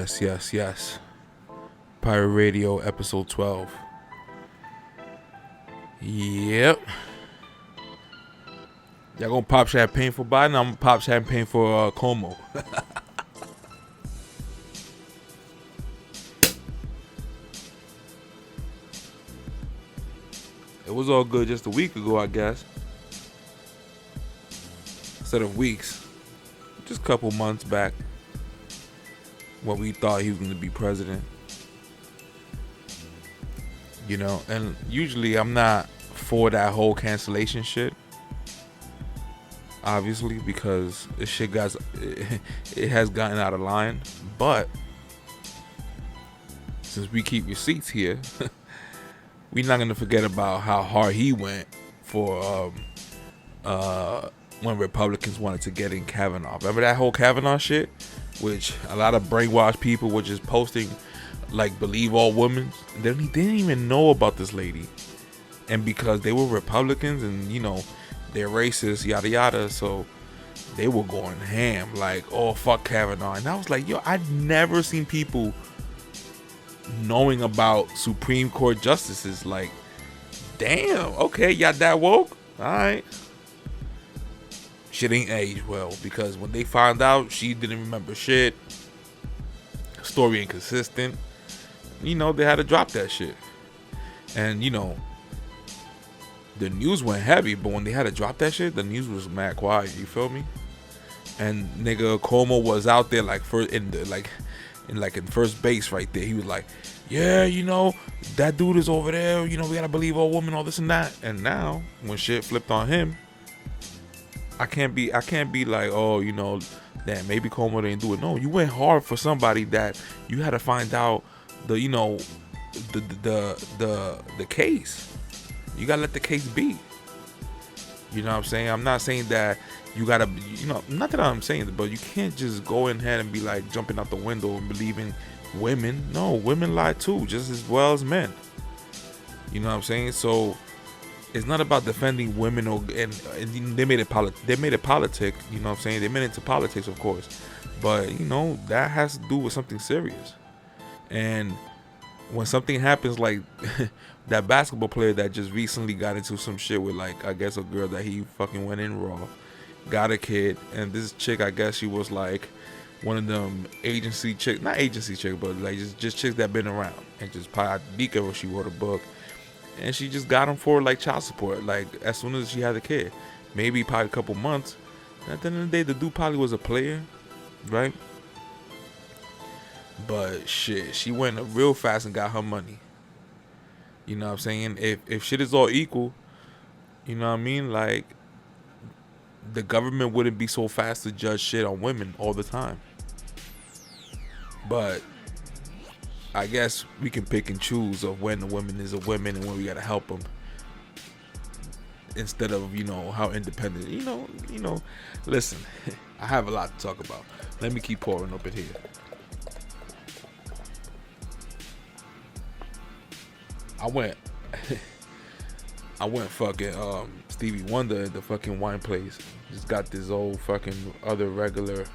Yes. Pirate Radio episode 12. Yep. Y'all gonna pop champagne for Biden? I'm gonna pop champagne for Como. It was all good just a week ago, I guess. Instead of weeks. Just a couple months back. When we thought he was gonna be president. You know, and usually I'm not for that whole cancellation shit. Obviously, because this shit it has gotten out of line. But since we keep receipts here, we're not gonna forget about how hard he went for when Republicans wanted to get in Kavanaugh. Remember that whole Kavanaugh shit, which a lot of brainwashed people were just posting, like, believe all women. They didn't even know about this lady, and because they were Republicans and they're racist, yada yada, so they were going ham, like, oh, fuck Kavanaugh. And I was like, yo, I'd never seen people knowing about Supreme Court justices. Like, damn, okay, y'all that woke? Alright. Shit ain't aged well, because when they found out she didn't remember shit, story inconsistent, they had to drop that shit. And the news went heavy, but when they had to drop that shit, the news was mad quiet. You feel me? And nigga Como was out there like in first base right there. He was like, yeah, that dude is over there. We gotta believe all women, all this and that. And now when shit flipped on him, I can't be like, oh, damn, maybe Como didn't do it. No, you went hard for somebody that you had to find out the case. You gotta let the case be. You know what I'm saying? I'm not saying that you gotta, not that I'm saying that, but you can't just go in ahead and be like jumping out the window and believing women. No, women lie too, just as well as men. You know what I'm saying? So it's not about defending women, and they made it politic. You know what I'm saying? They made it into politics, of course, but that has to do with something serious. And when something happens like that basketball player that just recently got into some shit with, like, I guess a girl that he fucking went in raw, got a kid, and this chick, I guess she was like one of them agency chick, not agency chick, but like just chicks that been around, and just probably Dika, she wrote a book, and she just got him for like child support, like as soon as she had a kid, maybe probably a couple months. And at the end of the day, the dude probably was a player, right? But shit, she went real fast and got her money. You know what I'm saying? If shit is all equal, you know what I mean? Like, the government wouldn't be so fast to judge shit on women all the time. But I guess we can pick and choose of when the woman is a woman and when we gotta help them. Instead of, how independent. Listen, I have a lot to talk about. Let me keep pouring up in here. I went fucking Stevie Wonder at the fucking wine place. Just got this old fucking other regular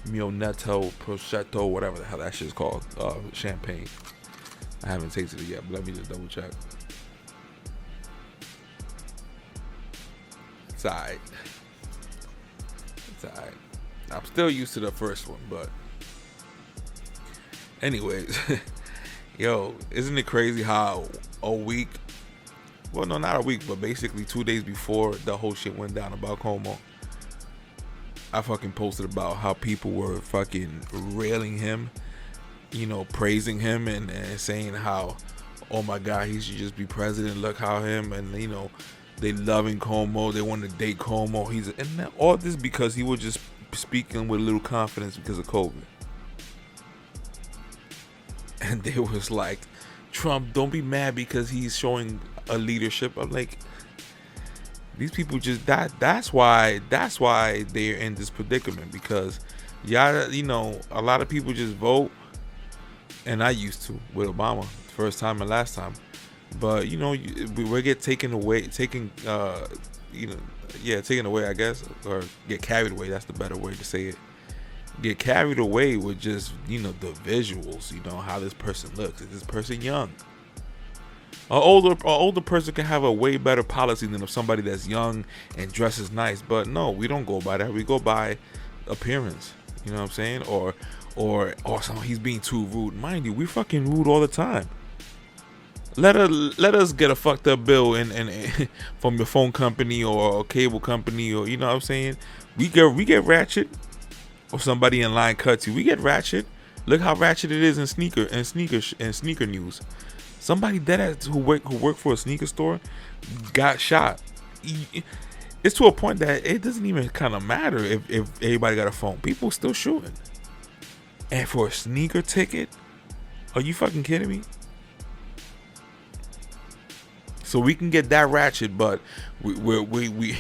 Mio Netto, Prosciutto, whatever the hell that shit's called, champagne. I haven't tasted it yet, but let me just double check. It's alright. I'm still used to the first one, but anyways. Yo, isn't it crazy how a week, well, no, not a week, but basically 2 days before the whole shit went down about Como, I fucking posted about how people were fucking railing him, praising him and saying how, oh my God, he should just be president, look how him, and they loving Como, they want to date Como, and all this because he was just speaking with a little confidence because of COVID. And they was like, Trump, don't be mad because he's showing a leadership. I'm like, these people just that's why they're in this predicament, because y'all, a lot of people just vote, and I used to with Obama, first time and last time, but we get taken away, taken away, I guess, or get carried away. That's the better way to say it. get carried away with just, the visuals, how this person looks. Is this person young? An older person can have a way better policy than if somebody that's young and dresses nice. But no, we don't go by that. We go by appearance. You know what I'm saying? Or he's being too rude. Mind you, we fucking rude all the time. Let us get a fucked up bill and from your phone company or a cable company, or you know what I'm saying? We get ratchet. Or somebody in line cuts you. We get ratchet. Look how ratchet it is in sneaker news. Somebody who worked for a sneaker store got shot. It's to a point that it doesn't even kind of matter if everybody got a phone. People still shooting. And for a sneaker ticket, are you fucking kidding me? So we can get that ratchet, but we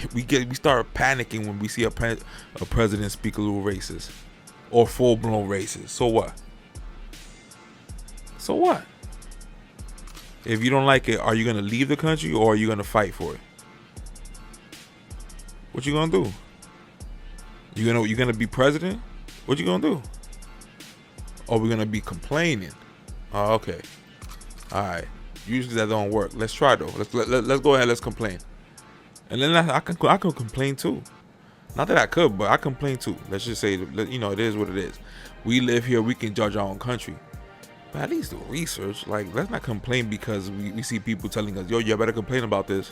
start panicking when we see a president speak a little racist or full blown racist. So what? So what? If you don't like it, are you gonna leave the country or are you gonna fight for it? What you gonna do? You gonna be president? What you gonna do? Or we gonna be complaining? Oh, okay. All right. Usually that don't work. Let's try though. Let's go ahead. Let's complain. And then I can complain too. Not that I could, but I complain too. Let's just say, it is what it is. We live here. We can judge our own country. But at least do research. Like, let's not complain because we see people telling us, yo, you better complain about this.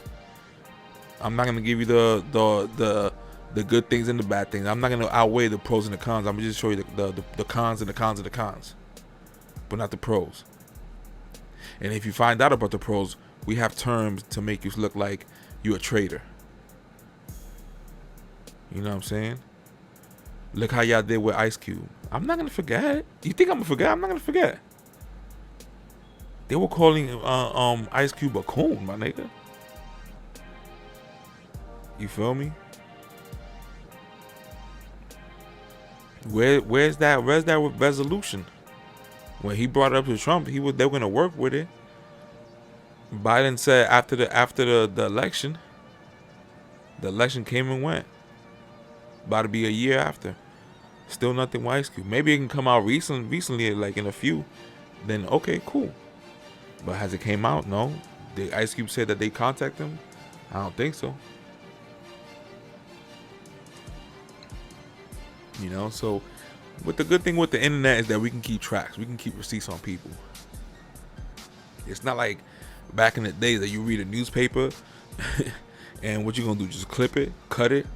I'm not gonna give you the good things and the bad things. I'm not gonna outweigh the pros and the cons. I'm gonna just show you the cons and the cons and the cons, but not the pros. And if you find out about the pros, we have terms to make you look like you're a traitor. You know what I'm saying? Look how y'all did with Ice Cube. I'm not gonna forget. You think I'm gonna forget? I'm not gonna forget. They were calling Ice Cube a coon, my nigga. You feel me? Where's that resolution? When he brought it up to Trump, they were gonna work with it. Biden said after the election, the election came and went. About to be a year after. Still nothing with Ice Cube. Maybe it can come out recently, like in a few. Then okay, cool. But has it came out? No. Did Ice Cube say that they contact him? I don't think so. So with the good thing with the internet is that we can keep tracks. We can keep receipts on people. It's not like back in the day that you read a newspaper and what you gonna do? Just clip it, cut it,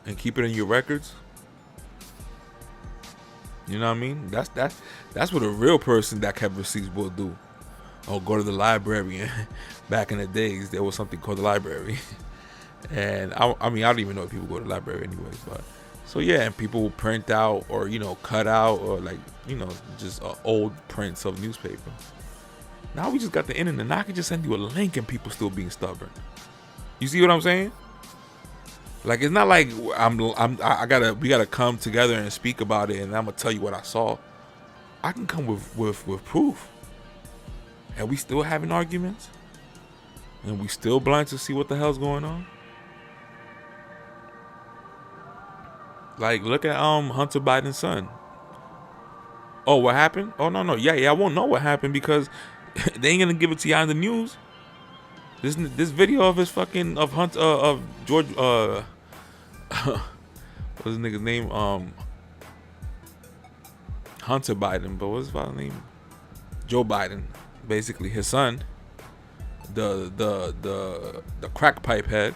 and keep it in your records. You know what I mean? That's what a real person that kept receipts will do. Or go to the library. Back in the days, there was something called the library. And I don't even know if people go to the library anyways, but so yeah, and people will print out or cut out or just old prints of newspaper. Now we just got the internet. Now I can just send you a link and people still being stubborn. You see what I'm saying? Like, it's not like we gotta come together and speak about it and I'm gonna tell you what I saw. I can come with proof. And we still having arguments? And we still blind to see what the hell's going on? Like, look at Hunter Biden's son. Oh, what happened? Oh, no. Yeah, I won't know what happened because they ain't gonna give it to y'all in the news. This video of George what's his nigga's name? Hunter Biden, but what's his father's name? Joe Biden. Basically his son, the crack pipe head,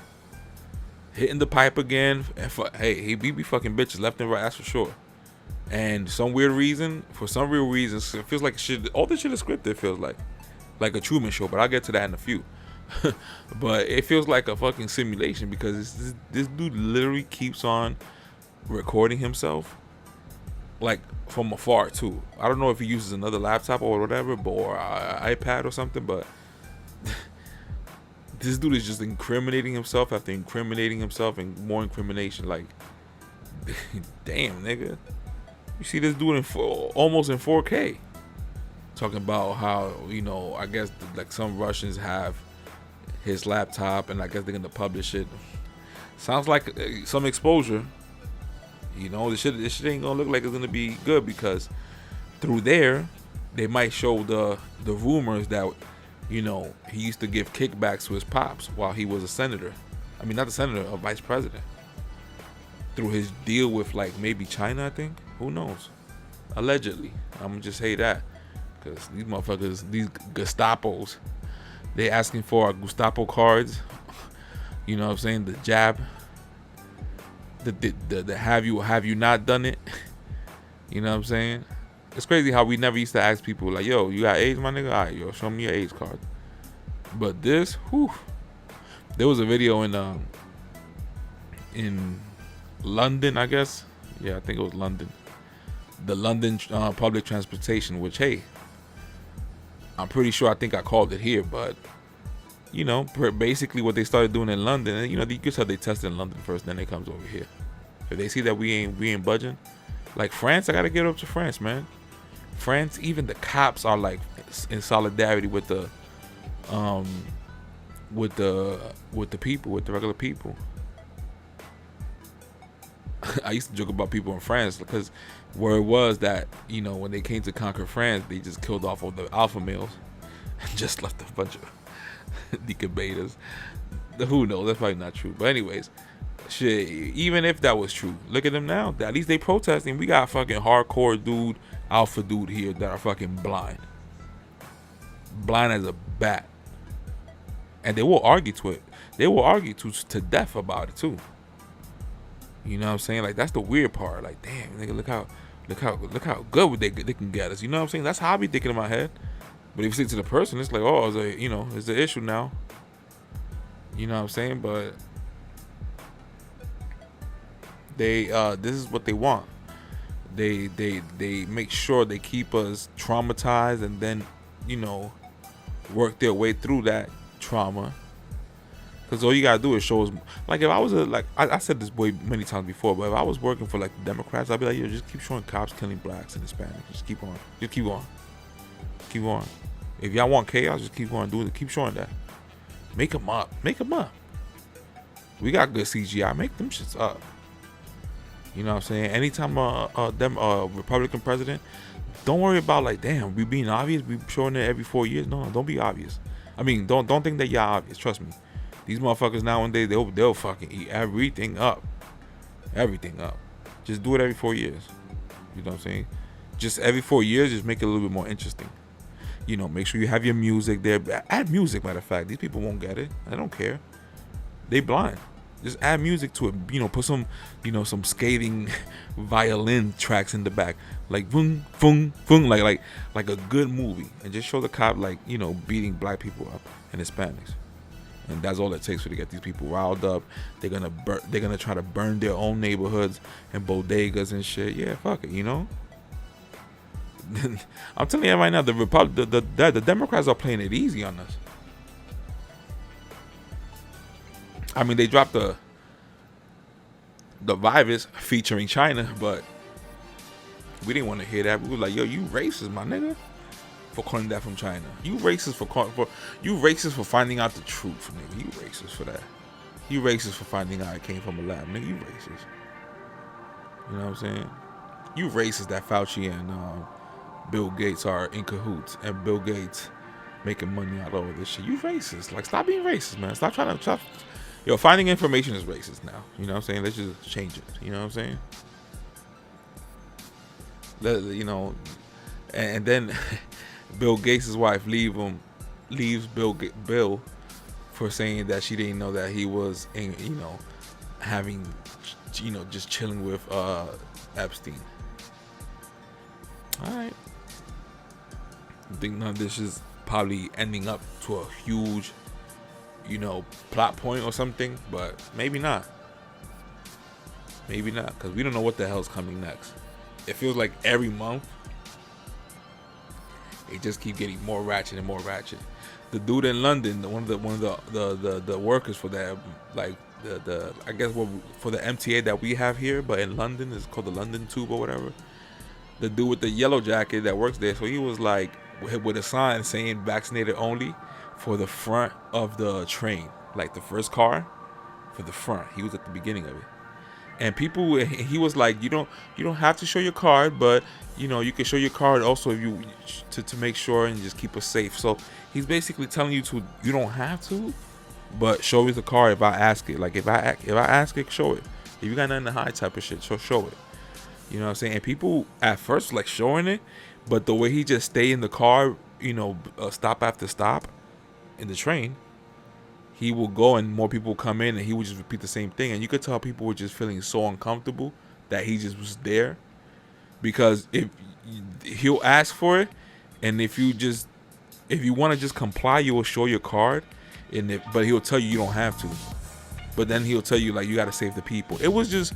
hitting the pipe again. And he be fucking bitches left and right, that's for sure. And for some real reason, it feels like all this shit is scripted. It feels like a Truman Show, but I'll get to that in a few. But it feels like a fucking simulation because this dude literally keeps on recording himself, like from afar too. I don't know if he uses another laptop or whatever, or an iPad or something, but this dude is just incriminating himself after incriminating himself and more incrimination. Like, damn, nigga. You see this dude almost in 4K. Talking about how, I guess like some Russians have his laptop and I guess they're gonna publish it. Sounds like some exposure. You know, this shit ain't gonna look like it's gonna be good because through there, they might show the rumors that, you know, he used to give kickbacks to his pops while he was a senator. I mean, not a senator, a vice president. Through his deal with like maybe China, I think. Who knows? Allegedly, I'm gonna just say that because these motherfuckers, these Gestapos, they asking for our Gestapo cards. You know what I'm saying? The jab. The have you not done it? You know what I'm saying? It's crazy how we never used to ask people like, yo, you got AIDS, my nigga? All right, yo, show me your AIDS card. But this, whew. There was a video in London, I guess. Yeah, I think it was London. The London public transportation, which, hey, I'm pretty sure I think I called it here, but you know, basically what they started doing in London, and you know, you can tell they tested in London first, then it comes over here. If they see that we ain't budging, like France, I gotta get up to France, man. France, even the cops are like in solidarity with the people, with the regular people. I used to joke about people in France because where it was that, you know, when they came to conquer France, they just killed off all the alpha males and just left a bunch of decabators. Who knows? That's probably not true. But anyways, shit, even if that was true, look at them now. At least they protesting. We got fucking hardcore dude, alpha dude here that are fucking blind. Blind as a bat. And they will argue to it. They will argue to death about it too. You know what I'm saying? Like, that's the weird part. Like, damn, nigga, look how good they can get us. You know what I'm saying? That's how I be thinking in my head. But if you say to the person, it's like, oh, it's the issue now. You know what I'm saying? But they this is what they want. They make sure they keep us traumatized and then, you know, work their way through that trauma. Because all you gotta do is show us. Like, if I was I said this way many times before, but if I was working for like the Democrats, I'd be like, yo, just keep showing cops killing blacks and Hispanics. Just keep on. Just keep on. Keep on. If y'all want chaos, just keep on doing it. Keep showing that. Make them up. Make them up. We got good CGI. Make them shits up. You know what I'm saying? Anytime a Republican president, don't worry about like, damn, we being obvious. We showing it every 4 years. No, don't be obvious. I mean, don't think that y'all obvious. Trust me. These motherfuckers nowadays, they'll fucking eat everything up. Everything up. Just do it every 4 years. You know what I'm saying? Just every 4 years, just make it a little bit more interesting. You know, make sure you have your music there. Add music, matter of fact. These people won't get it. I don't care. They blind. Just add music to it. You know, put some, you know, some skating violin tracks in the back. Like, boom, boom, boom. Like a good movie. And just show the cop, like, you know, beating black people up and Hispanics. And that's all it takes to get these people riled up. They're gonna try to burn their own neighborhoods and bodegas and shit. Yeah, fuck it, you know. I'm telling you right now, the Democrats are playing it easy on us. I mean, they dropped the virus featuring China, but we didn't want to hear that. We were like, yo, you racist, my nigga, for calling that from China. You racist for finding out the truth, nigga. You racist for that. You racist for finding out it came from a lab, nigga. You racist. You know what I'm saying? You racist that Fauci and Bill Gates are in cahoots, and Bill Gates making money out of all this shit. You racist. Like, stop being racist, man. Stop trying to. Yo, finding information is racist now. You know what I'm saying? Let's just change it. You know what I'm saying? You know, and then Bill Gates' wife leaves Bill for saying that she didn't know that he was, you know, having, you know, just chilling with Epstein. All right. I think none of this is probably ending up to a huge, you know, plot point or something, but maybe not. Maybe not, because we don't know what the hell's coming next. It feels like every month it just keep getting more ratchet and more ratchet. The dude in London, one of the workers for that, like the I guess for the MTA that we have here, but in London it's called the London Tube or whatever. The dude with the yellow jacket that works there, so he was like with a sign saying vaccinated only for the front of the train, like the first car for the front. He was at the beginning of it, And people, he was like, you don't have to show your card, but you can show your card also if you to make sure and just keep us safe. So he's basically telling you to, you don't have to, but show me the card if I ask it. Like if I ask it, show it. If you got nothing to hide, type of shit, so show it. You know what I'm saying? And people at first like showing it, but the way he just stay in the car, stop after stop in the train, he will go and more people come in and he would just repeat the same thing. And you could tell people were just feeling so uncomfortable that he just was there. Because if he'll ask for it, and if you want to just comply, you will show your card, but he'll tell you don't have to. But then he'll tell you like you got to save the people. It was just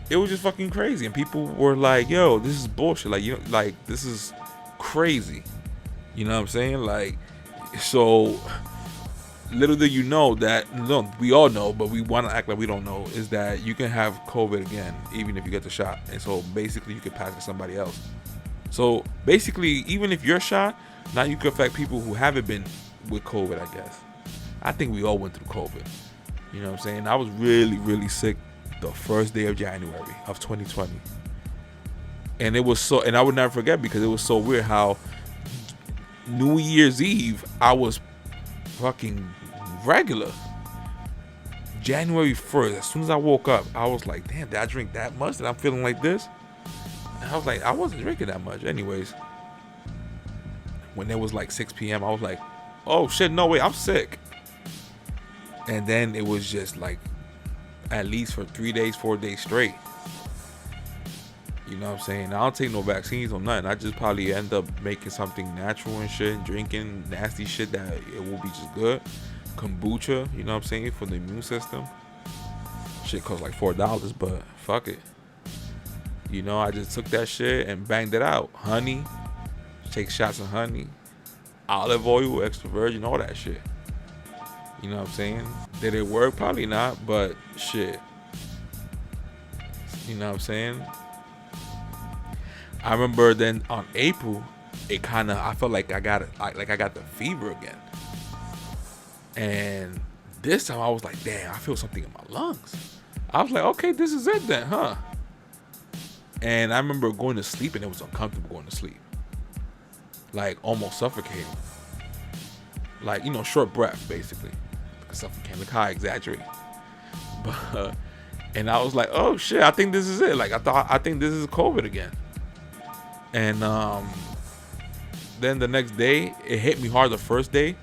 fucking crazy, and people were like, "Yo, this is bullshit." Like this is crazy. You know what I'm saying? Like, so little do you know that, no, we all know, but we want to act like we don't know, is that you can have COVID again even if you get the shot. And so basically you can pass it to somebody else. So basically, even if you're shot, now you can affect people who haven't been with COVID, I guess. I think we all went through COVID. You know what I'm saying? I was really, really sick the first day of January of 2020. And it was and I would never forget, because it was so weird how New Year's Eve, I was fucking regular. January 1st, as soon as I woke up, I was like, damn, did I drink that much that I'm feeling like this? And I was like, I wasn't drinking that much. Anyways, when it was like 6 p.m., I was like, oh shit, no way, I'm sick. And then it was just like, at least for 3 days, 4 days straight. You know what I'm saying? I don't take no vaccines or nothing. I just probably end up making something natural and shit, drinking nasty shit that it will be just good. Kombucha, you know what I'm saying, for the immune system. Shit costs like $4, but fuck it. I just took that shit and banged it out. Honey, take shots of honey, olive oil, extra virgin, all that shit. You know what I'm saying? Did it work? Probably not, but shit. You know what I'm saying? I remember then on April, I felt like I got the fever again. And this time I was like, damn, I feel something in my lungs. I was like, okay, this is it then, huh? And I remember going to sleep, and it was uncomfortable going to sleep. Like almost suffocating. Like, short breath, basically. Suffocating, look how I exaggerate. But, and I was like, oh shit, I think this is it. Like I think this is COVID again. And then the next day, it hit me hard the first day.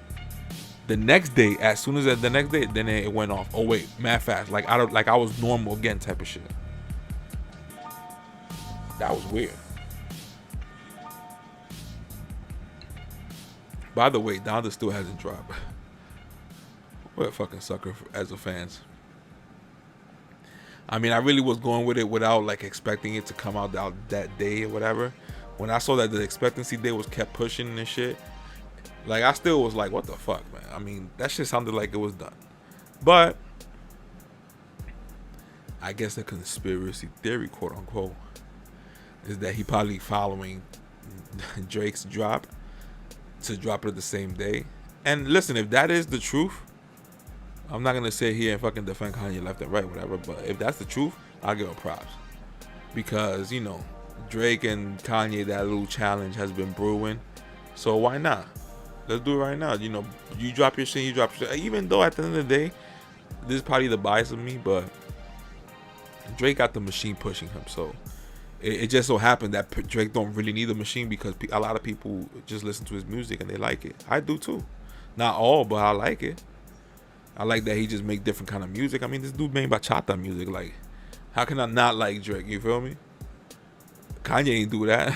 The next day, as soon as the next day, then it went off. Oh wait, mad fast. Like I was normal again, type of shit. That was weird. By the way, Donda still hasn't dropped. What a fucking sucker as a fans. I mean, I really was going with it without like expecting it to come out that day or whatever. When I saw that the expectancy day was kept pushing and shit, like I still was like, what the fuck, man? I mean, that shit sounded like it was done. But I guess the conspiracy theory, quote unquote, is that he probably following Drake's drop to drop it the same day. And listen, if that is the truth, I'm not gonna sit here and fucking defend Kanye left and right, whatever. But if that's the truth, I'll give him props, because Drake and Kanye, that little challenge has been brewing. So why not? Let's do it right now. You drop your shit, you drop your shit. Even though at the end of the day, this is probably the bias of me, but Drake got the machine pushing him. So it just so happened that Drake don't really need the machine, because a lot of people just listen to his music and they like it. I do too. Not all, but I like it. I like that he just make different kind of music. I mean, this dude made bachata music. Like, how can I not like Drake? You feel me? Kanye ain't do that.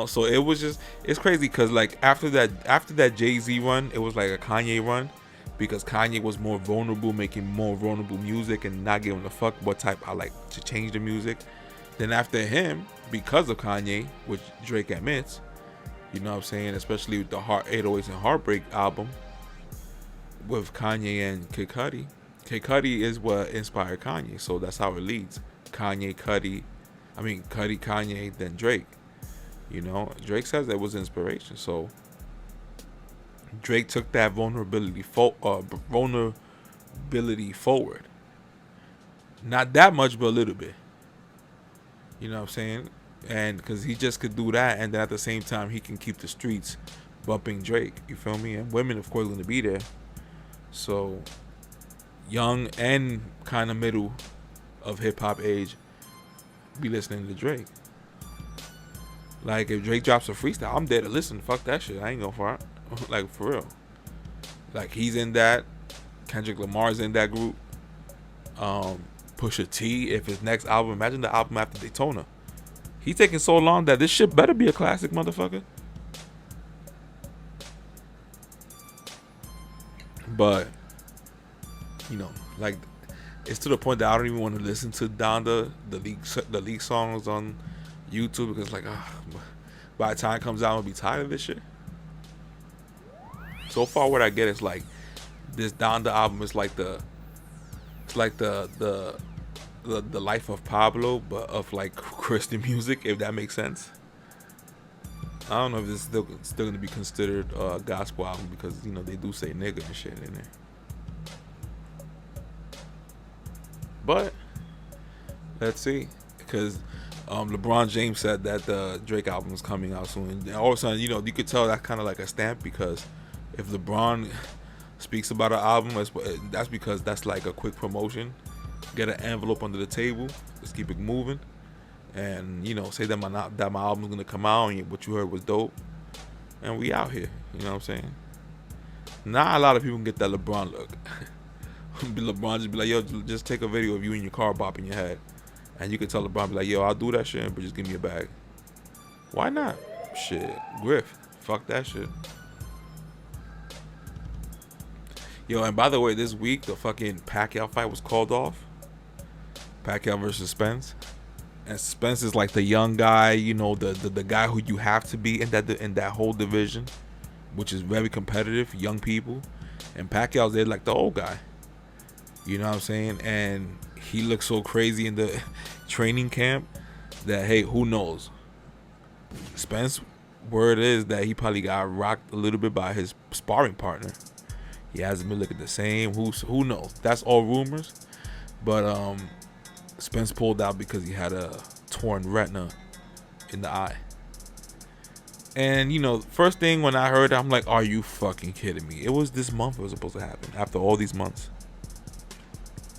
So it was just, it's crazy, because like after that Jay-Z run, it was like a Kanye run, because Kanye was more vulnerable, making more vulnerable music and not giving a fuck what type I like to change the music. Then after him, because of Kanye, which Drake admits, you know what I'm saying, especially with the 808s and Heartbreak album with Kanye and Kid Cudi. Kid Cudi is what inspired Kanye, so that's how it leads. Cudi, Kanye, then Drake. Drake says that was inspiration. So Drake took that vulnerability forward. Not that much, but a little bit. You know what I'm saying? And because he just could do that, and then at the same time he can keep the streets bumping Drake. You feel me? And women, of course, going to be there. So young and kind of middle of hip hop age be listening to Drake. Like if Drake drops a freestyle, I'm there to listen. Fuck that shit. I ain't going for it. Like for real. Like he's in that. Kendrick Lamar's in that group. Pusha T, if his next album, imagine the album after Daytona. He taking so long that this shit better be a classic, motherfucker. But you know, like it's to the point that I don't even want to listen to Donda the leak songs on YouTube because like by the time it comes out, I'll be tired of this shit. So far, what I get is like this Donda album is like the life of Pablo, but of like Christian music, if that makes sense. I don't know if this is still gonna be considered a gospel album because you know they do say nigga and shit in there. But let's see, because LeBron James said that the Drake album is coming out soon, and all of a sudden, you know, you could tell that's kind of like a stamp because if LeBron speaks about an album, that's because that's like a quick promotion. Get an envelope under the table, just keep it moving, and you know, say that my album's gonna come out and what you heard was dope, and we out here. You know what I'm saying? Not a lot of people can get that LeBron look. LeBron just be like, yo, just take a video of you in your car bopping your head, and you can tell LeBron be like, yo, I'll do that shit, but just give me a bag. Why not? Shit, Griff, fuck that shit. Yo, and by the way, this week the fucking Pacquiao fight was called off. Pacquiao versus Spence, and Spence is like the young guy, you know, the guy who you have to be in that whole division, which is very competitive, young people, and Pacquiao's there like the old guy. You know what I'm saying? And he looks so crazy in the training camp that hey, who knows? Spence, word is that he probably got rocked a little bit by his sparring partner. He hasn't been looking the same. Who knows? That's all rumors. But Spence pulled out because he had a torn retina in the eye. And, you know, first thing when I heard it, I'm like, are you fucking kidding me? It was this month it was supposed to happen, after all these months.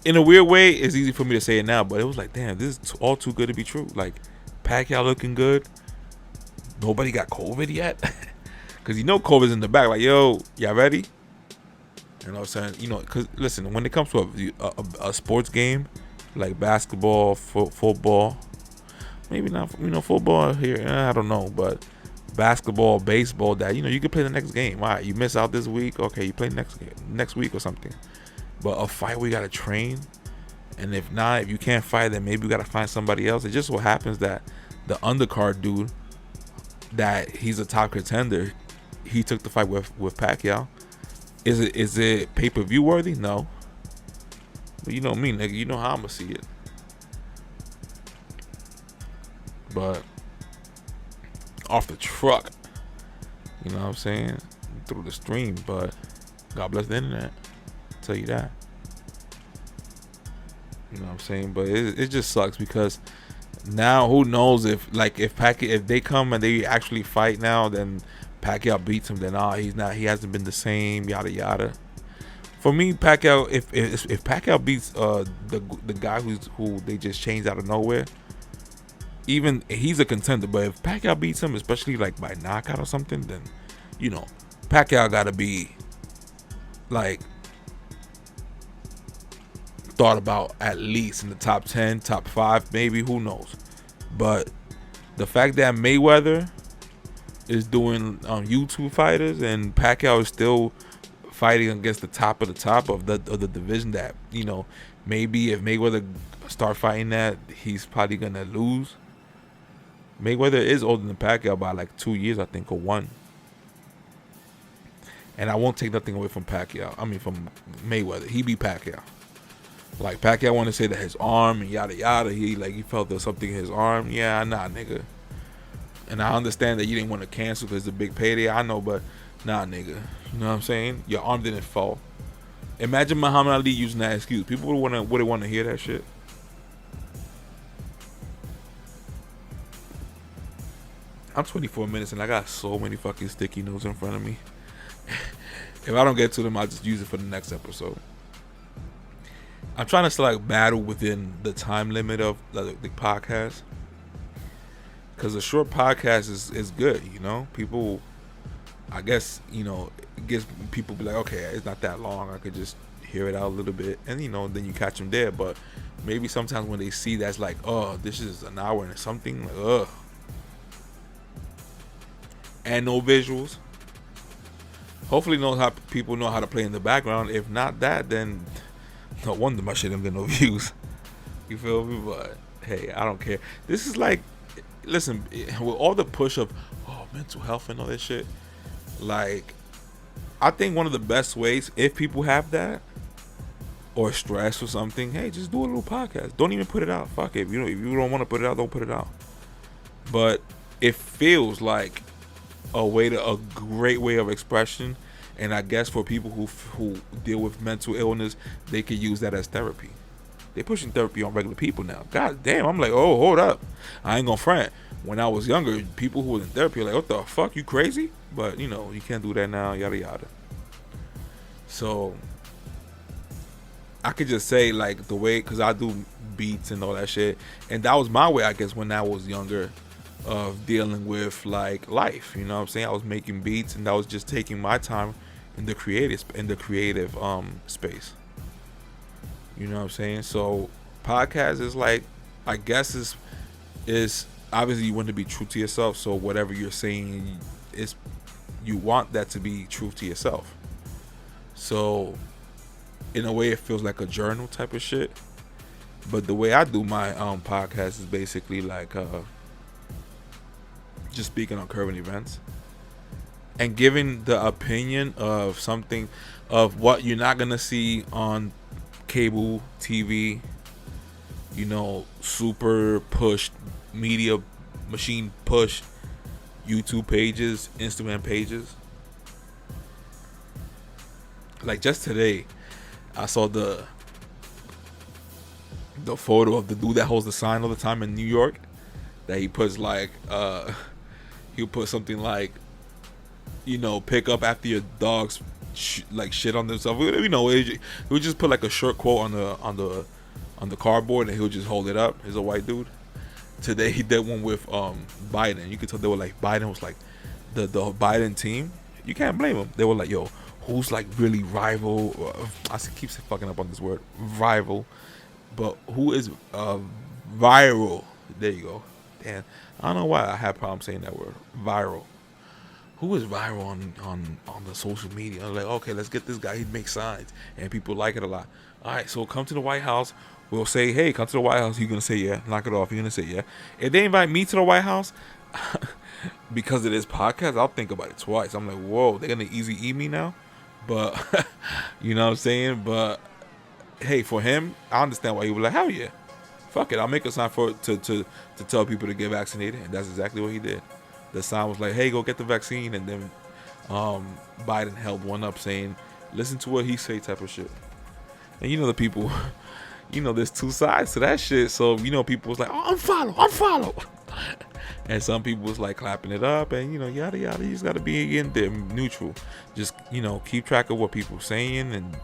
In a weird way, it's easy for me to say it now, but it was like, damn, this is all too good to be true. Like, Pacquiao looking good. Nobody got COVID yet. Because you know COVID's in the back. Like, yo, y'all ready? And I was saying, you know, because listen, when it comes to a sports game, like basketball, football, maybe not, you know, football here, I don't know, but basketball, baseball, that, you know, you can play the next game. All right, you miss out this week, okay, you play next week or something. But a fight, we gotta train, and if not, if you can't fight, then maybe we gotta find somebody else. It just so happens that the undercard dude, that he's a top contender, he took the fight with Pacquiao. Is it pay-per-view worthy? No. But you know me, nigga. You know how I'm gonna see it. But off the truck, you know what I'm saying? Through the stream, but God bless the internet. I'll tell you that. You know what I'm saying? But it just sucks because now who knows if they come and they actually fight now, then Pacquiao beats him, then he hasn't been the same, yada yada. For me, Pacquiao, if Pacquiao beats the guy who they just changed out of nowhere, even he's a contender. But if Pacquiao beats him, especially like by knockout or something, then you know Pacquiao gotta be like thought about at least in the top 10, top 5, maybe, who knows. But the fact that Mayweather is doing YouTube fighters and Pacquiao is still fighting against the top of the division, that, you know, maybe if Mayweather start fighting that, he's probably gonna lose. Mayweather is older than Pacquiao by like 2 years, I think, or 1. And I won't take nothing away from Pacquiao. I mean, from Mayweather. He beat Pacquiao. Like, Pacquiao want to say that his arm and yada yada, he felt there was something in his arm. Yeah, nah, nigga. And I understand that you didn't want to cancel because it's a big payday. I know, but nah, nigga. You know what I'm saying? Your arm didn't fall. Imagine Muhammad Ali using that excuse. People would want to hear that shit. I'm 24 minutes and I got so many fucking sticky notes in front of me. If I don't get to them, I'll just use it for the next episode. I'm trying to like battle within the time limit of the podcast, because a short podcast is good. You know, people, I guess, you know, it gives people be like, okay, it's not that long. I could just hear it out a little bit, and you know, then you catch them there. But maybe sometimes when they see that's like, oh, this is an hour and something, like, ugh, and no visuals. Hopefully, people know how to play in the background. If not that, then no wonder my shit don't get no views. You feel me? But hey, I don't care. This is like, listen, with all the push of mental health and all that shit, like, I think one of the best ways, if people have that or stress or something, hey, just do a little podcast. Don't even put it out. Fuck it. If you don't want to put it out, don't put it out. But it feels like a great way of expression, and I guess for people who deal with mental illness, they could use that as therapy. They pushing therapy on regular people now. God damn, I'm like, oh, hold up, I ain't gonna front. When I was younger, people who was in therapy were like, what the fuck, you crazy? But you know, you can't do that now, yada yada. So I could just say, like, the way, because I do beats and all that shit, and that was my way, I guess, when I was younger, of dealing with like life. You know what I'm saying? I was making beats, and I was just taking my time in the creative space. You know what I'm saying? So podcast is like, I guess is obviously you want to be true to yourself. So whatever you're saying is, you want that to be true to yourself. So in a way, it feels like a journal type of shit. But the way I do my podcast is basically like just speaking on current events and giving the opinion of something, of what you're not gonna see on cable TV, you know, super pushed media machine push YouTube pages, Instagram pages. Like just today, I saw the photo of the dude that holds the sign all the time in New York, that he puts like he'll put something like, you know, pick up after your dogs like shit on themselves. You know, he'll just put like a short quote on the cardboard, and he'll just hold it up. He's a white dude. Today he did one with Biden. You could tell they were like, Biden was like the Biden team. You can't blame them. They were like, yo, who's like really rival? I keep fucking up on this word, rival. But who is viral? There you go. Damn, I don't know why I have problems saying that word, viral. Who is viral on the social media? I'm like, okay, let's get this guy. He makes signs, and people like it a lot. All right, so come to the White House. We'll say, hey, come to the White House. You're gonna say yeah. Knock it off. You're gonna say yeah. If they invite me to the White House because of this podcast, I'll think about it twice. I'm like, whoa, they're gonna easy eat me now. But you know what I'm saying? But hey, for him, I understand why he was like, hell yeah, fuck it, I'll make a sign to tell people to get vaccinated, and that's exactly what he did. The sign was like, hey, go get the vaccine, and then Biden held one up saying, listen to what he say, type of shit. And you know the people, you know, there's two sides to that shit. So you know, people was like, oh, unfollow, and some people was like clapping it up, and you know, yada yada. You just gotta be in there neutral. Just, you know, keep track of what people saying, and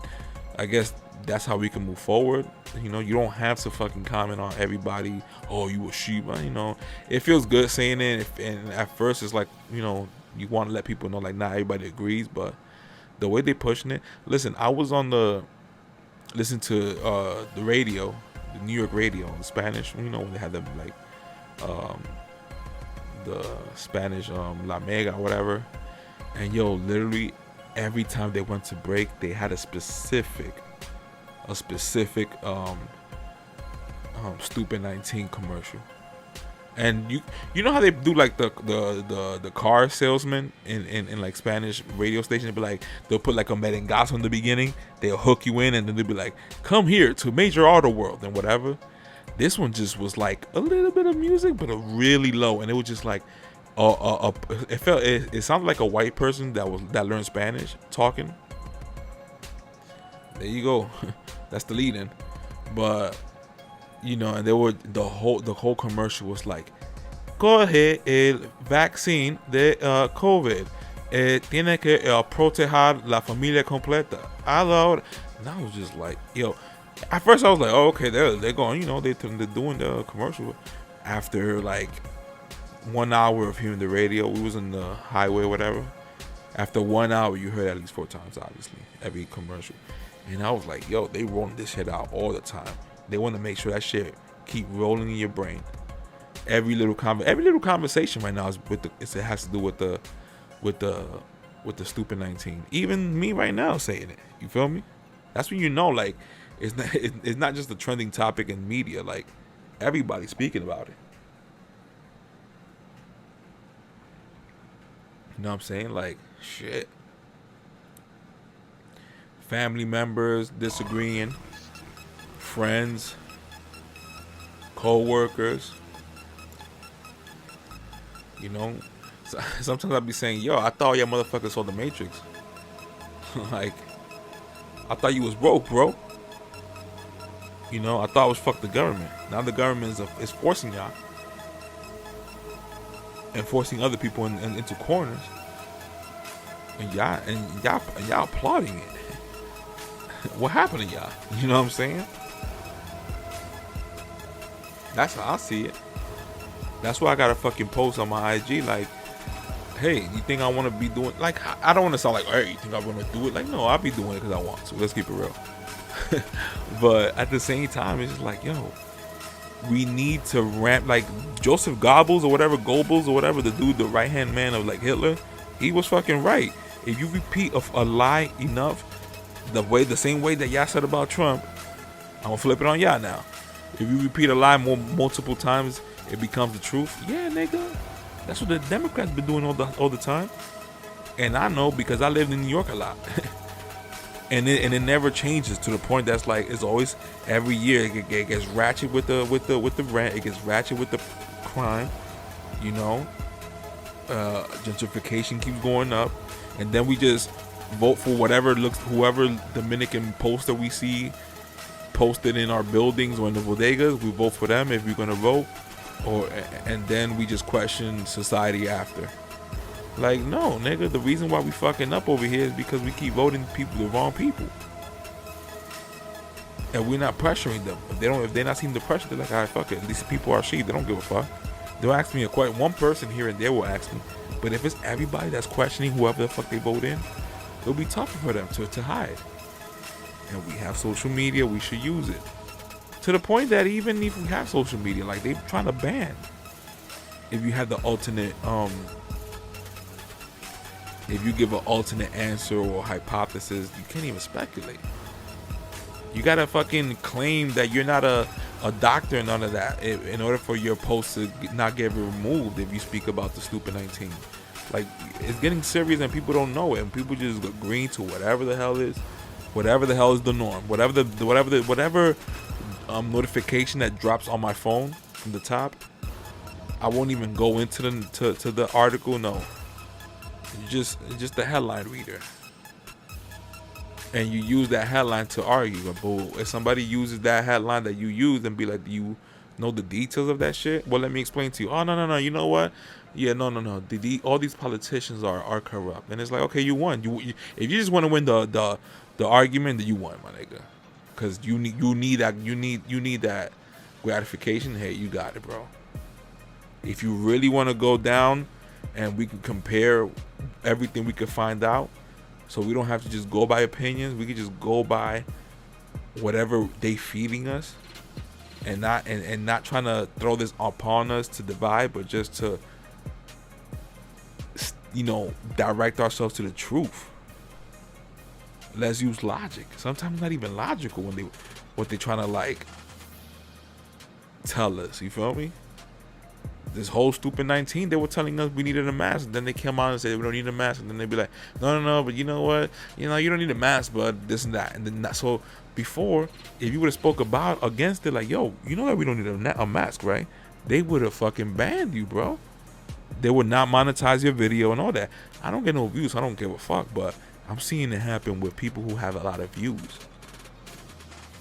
I guess that's how we can move forward. You know, you don't have to fucking comment on everybody. Oh, you a sheep. You know, it feels good saying it, and at first it's like, you know, you want to let people know like not everybody agrees, but the way they pushing it. Listen, I was on listen to the radio, the New York radio in Spanish. You know, when they had them like the Spanish La Mega or whatever, and yo, literally every time they went to break, they had a specific Stupid 19 commercial. And you know how they do like the car salesman in like Spanish radio station. They'll put like a merengazo in the beginning. They'll hook you in, and then they'll be like, come here to Major Auto World and whatever. This one just was like a little bit of music, but a really low, and it was just like it sounded like a white person that learned Spanish talking. There you go. That's the lead in. But you know, and they were the whole commercial was like coge el vaccine de COVID. Tiene que proteger la familia completa. And I was just like, yo. At first I was like, oh, okay, they're going, they're doing the commercial. After like 1 hour of hearing the radio, we was in the highway or whatever. After 1 hour, you heard at least 4 times, obviously, every commercial. And I was like, yo, they rolling this shit out all the time. They want to make sure that shit keep rolling in your brain. Every little conversation right now it has to do with the stupid 19. Even me right now saying it. You feel me? That's when you know, like, it's not just a trending topic in media. Like, everybody's speaking about it. You know what I'm saying? Like, shit. Family members disagreeing, friends, co-workers. Sometimes I'll be saying, yo, I thought y'all motherfuckers saw the Matrix. Like, I thought you was broke, bro. I thought it was fuck the government. Now the government is forcing y'all. And forcing other people into corners. And y'all applauding it. What happened to y'all? You know what I'm saying? That's how I see it. That's why I got a fucking post on my IG like, hey, you think I want to be doing, like, I don't want to sound like, hey, you think I want to do it? Like, no, I'll be doing it because I want to. Let's keep it real. But at the same time, it's just like, yo, we need to ramp, like Joseph Goebbels or whatever, the dude, the right hand man of like Hitler, he was fucking right. If you repeat a lie enough, the same way that y'all said about Trump, I'm gonna flip it on y'all now. If you repeat a lie multiple times, it becomes the truth. Yeah, nigga, that's what the Democrats been doing all the time. And I know because I lived in New York a lot. And it never changes to the point that's like it's always every year it gets ratchet with the rent, it gets ratchet with the crime, gentrification keeps going up, and then we just vote for whoever Dominican poster we see posted in our buildings or in the bodegas. We vote for them if we're gonna vote, and then we just question society after. Like, no, nigga, the reason why we fucking up over here is because we keep voting the wrong people. And we're not pressuring them. If they're not seeing the pressure, they're like, alright, fuck it. These people are sheep. They don't give a fuck. They'll ask me a question. One person here and there will ask me. But if it's everybody that's questioning whoever the fuck they vote in, it'll be tougher for them to hide. And we have social media, we should use it. To the point that even if we have social media, like they're trying to ban. If you have the alternate, if you give an alternate answer or hypothesis, you can't even speculate. You gotta fucking claim that you're not a doctor and none of that in order for your post to not get removed if you speak about the stupid 19. Like, it's getting serious and people don't know it, and people just agreeing to whatever the hell is the norm. Whatever notification that drops on my phone from the top, I won't even go into the article. No. Just the headline reader, and you use that headline to argue. But if somebody uses that headline that you use and be like, do you know the details of that shit? Well, let me explain to you. Oh, no, you know what? Yeah, no. All these politicians are corrupt, and it's like, okay, you won. If you just want to win the argument, then you won, my nigga, because you need that gratification. Hey, you got it, bro. If you really want to go down, and we can compare everything we could find out, so we don't have to just go by opinions. We can just go by whatever they feeding us, and not trying to throw this upon us to divide, but just to direct ourselves to the truth. Let's use logic. Sometimes not even logical what they trying to like tell us. You feel me? This whole stupid 19, they were telling us we needed a mask, and then they came out and said we don't need a mask, and then they'd be like, no, but you know what, you don't need a mask, but this and that, and then that. So before, if you would have spoke against it, like, yo, you know that we don't need a mask, right? They would have fucking banned you, bro. They would not monetize your video and all that. I don't get no views, so I don't give a fuck, but I'm seeing it happen with people who have a lot of views,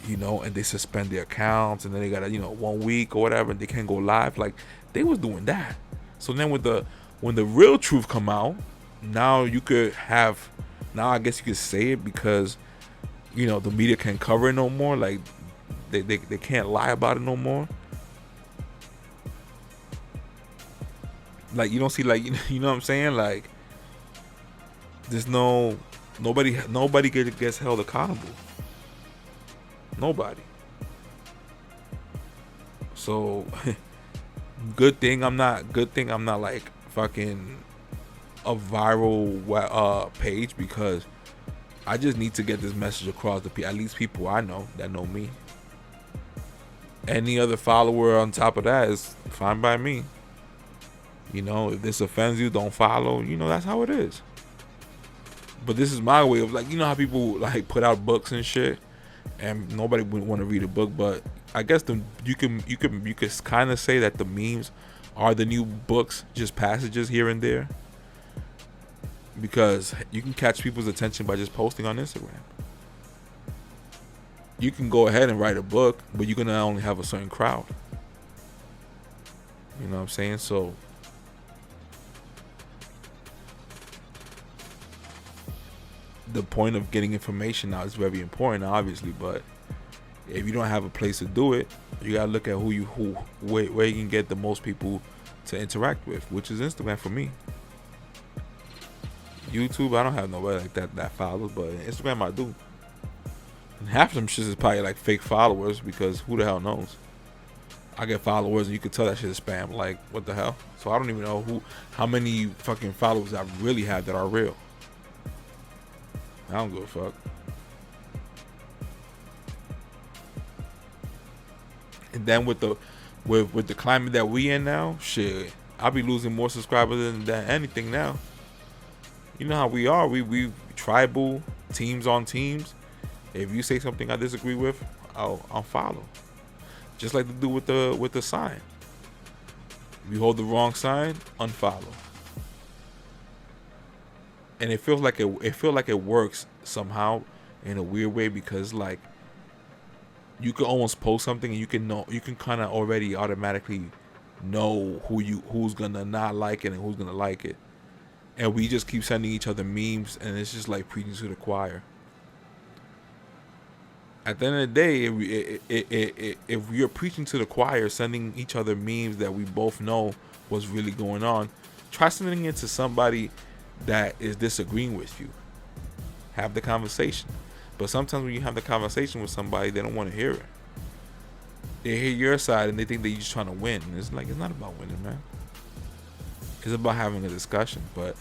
and they suspend their accounts, and then they got 1 week or whatever, and they can't go live. Like, they was doing that. So then when the real truth come out, now you could have, now I guess you could say it because the media can't cover it no more. Like they can't lie about it no more. Like you don't see, like you know what I'm saying, like there's nobody gets held accountable. Nobody. So good thing I'm not like fucking a viral page, because I just need to get this message across to at least people I know that know me. Any other follower on top of that is fine by me. If this offends you, don't follow. That's how it is. But this is my way of, like, how people like put out books and shit, and nobody would want to read a book. But I guess you can kind of say that the memes are the new books, just passages here and there, because you can catch people's attention by just posting on Instagram. You can go ahead and write a book, but you're gonna only have a certain crowd. You know what I'm saying? So the point of getting information now is very important, obviously, but if you don't have a place to do it, you gotta look at where you can get the most people to interact with, which is Instagram for me. YouTube, I don't have nobody like that follows, but Instagram I do. And half of them shits is probably like fake followers, because who the hell knows? I get followers and you can tell that shit is spam. Like, what the hell? So I don't even know how many fucking followers I really have that are real. I don't give a fuck. And then with the climate that we in now, shit, I'll be losing more subscribers than anything now. You know how we are. We tribal, teams on teams. If you say something I disagree with, I'll follow. Just like to do with the sign. If you hold the wrong sign, unfollow. And it feels like it works somehow in a weird way, because like you can almost post something and you can kind of already automatically know who's gonna not like it and who's gonna like it. And we just keep sending each other memes, and it's just like preaching to the choir. At the end of the day, if you're preaching to the choir, sending each other memes that we both know what's really going on, try sending it to somebody that is disagreeing with you. Have the conversation. But sometimes when you have the conversation with somebody, they don't want to hear it. They hear your side and they think that you're just trying to win. And it's like, it's not about winning, man. It's about having a discussion. But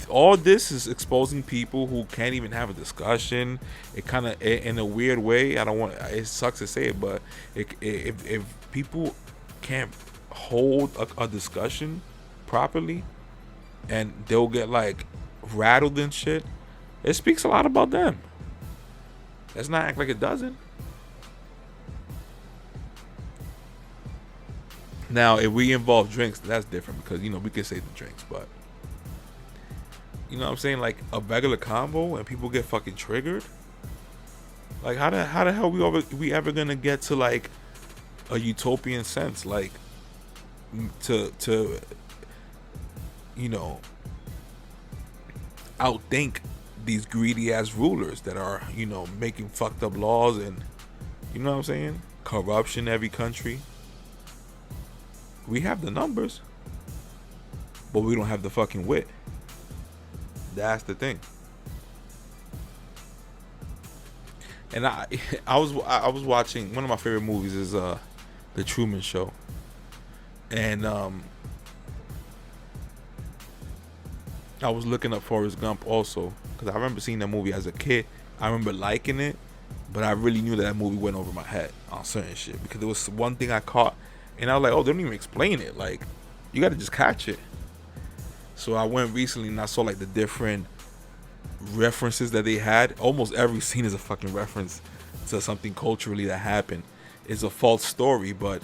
all this is exposing people who can't even have a discussion. It kind of, in a weird way, it sucks to say it, but if people can't hold a discussion properly, and they'll get like rattled and shit, it speaks a lot about them. Let's not act like it doesn't. Now, if we involve drinks, that's different, because we can say the drinks, but you know what I'm saying, like a regular combo and people get fucking triggered. Like how the hell we ever gonna get to like a utopian sense, like to outthink these greedy ass rulers that are making fucked up laws, and you know what I'm saying, corruption in every country. We have the numbers, but we don't have the fucking wit. That's the thing. And I was watching, one of my favorite movies is The Truman Show, and I was looking up Forrest Gump also, because I remember seeing that movie as a kid. I remember liking it, but I really knew that movie went over my head on certain shit, because there was one thing I caught, and I was like, oh, they don't even explain it. Like, you got to just catch it. So I went recently and I saw like the different references that they had. Almost every scene is a fucking reference to something culturally that happened. It's a false story, but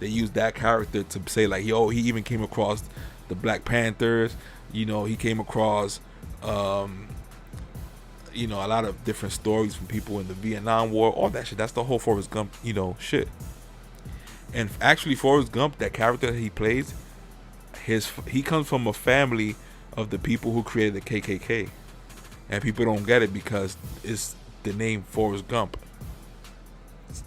they used that character to say like, yo, he even came across the Black Panthers. He came across, a lot of different stories from people in the Vietnam War, all that shit. That's the whole Forrest Gump, shit. And actually, Forrest Gump, that character that he plays, he comes from a family of the people who created the KKK, and people don't get it because it's the name Forrest Gump.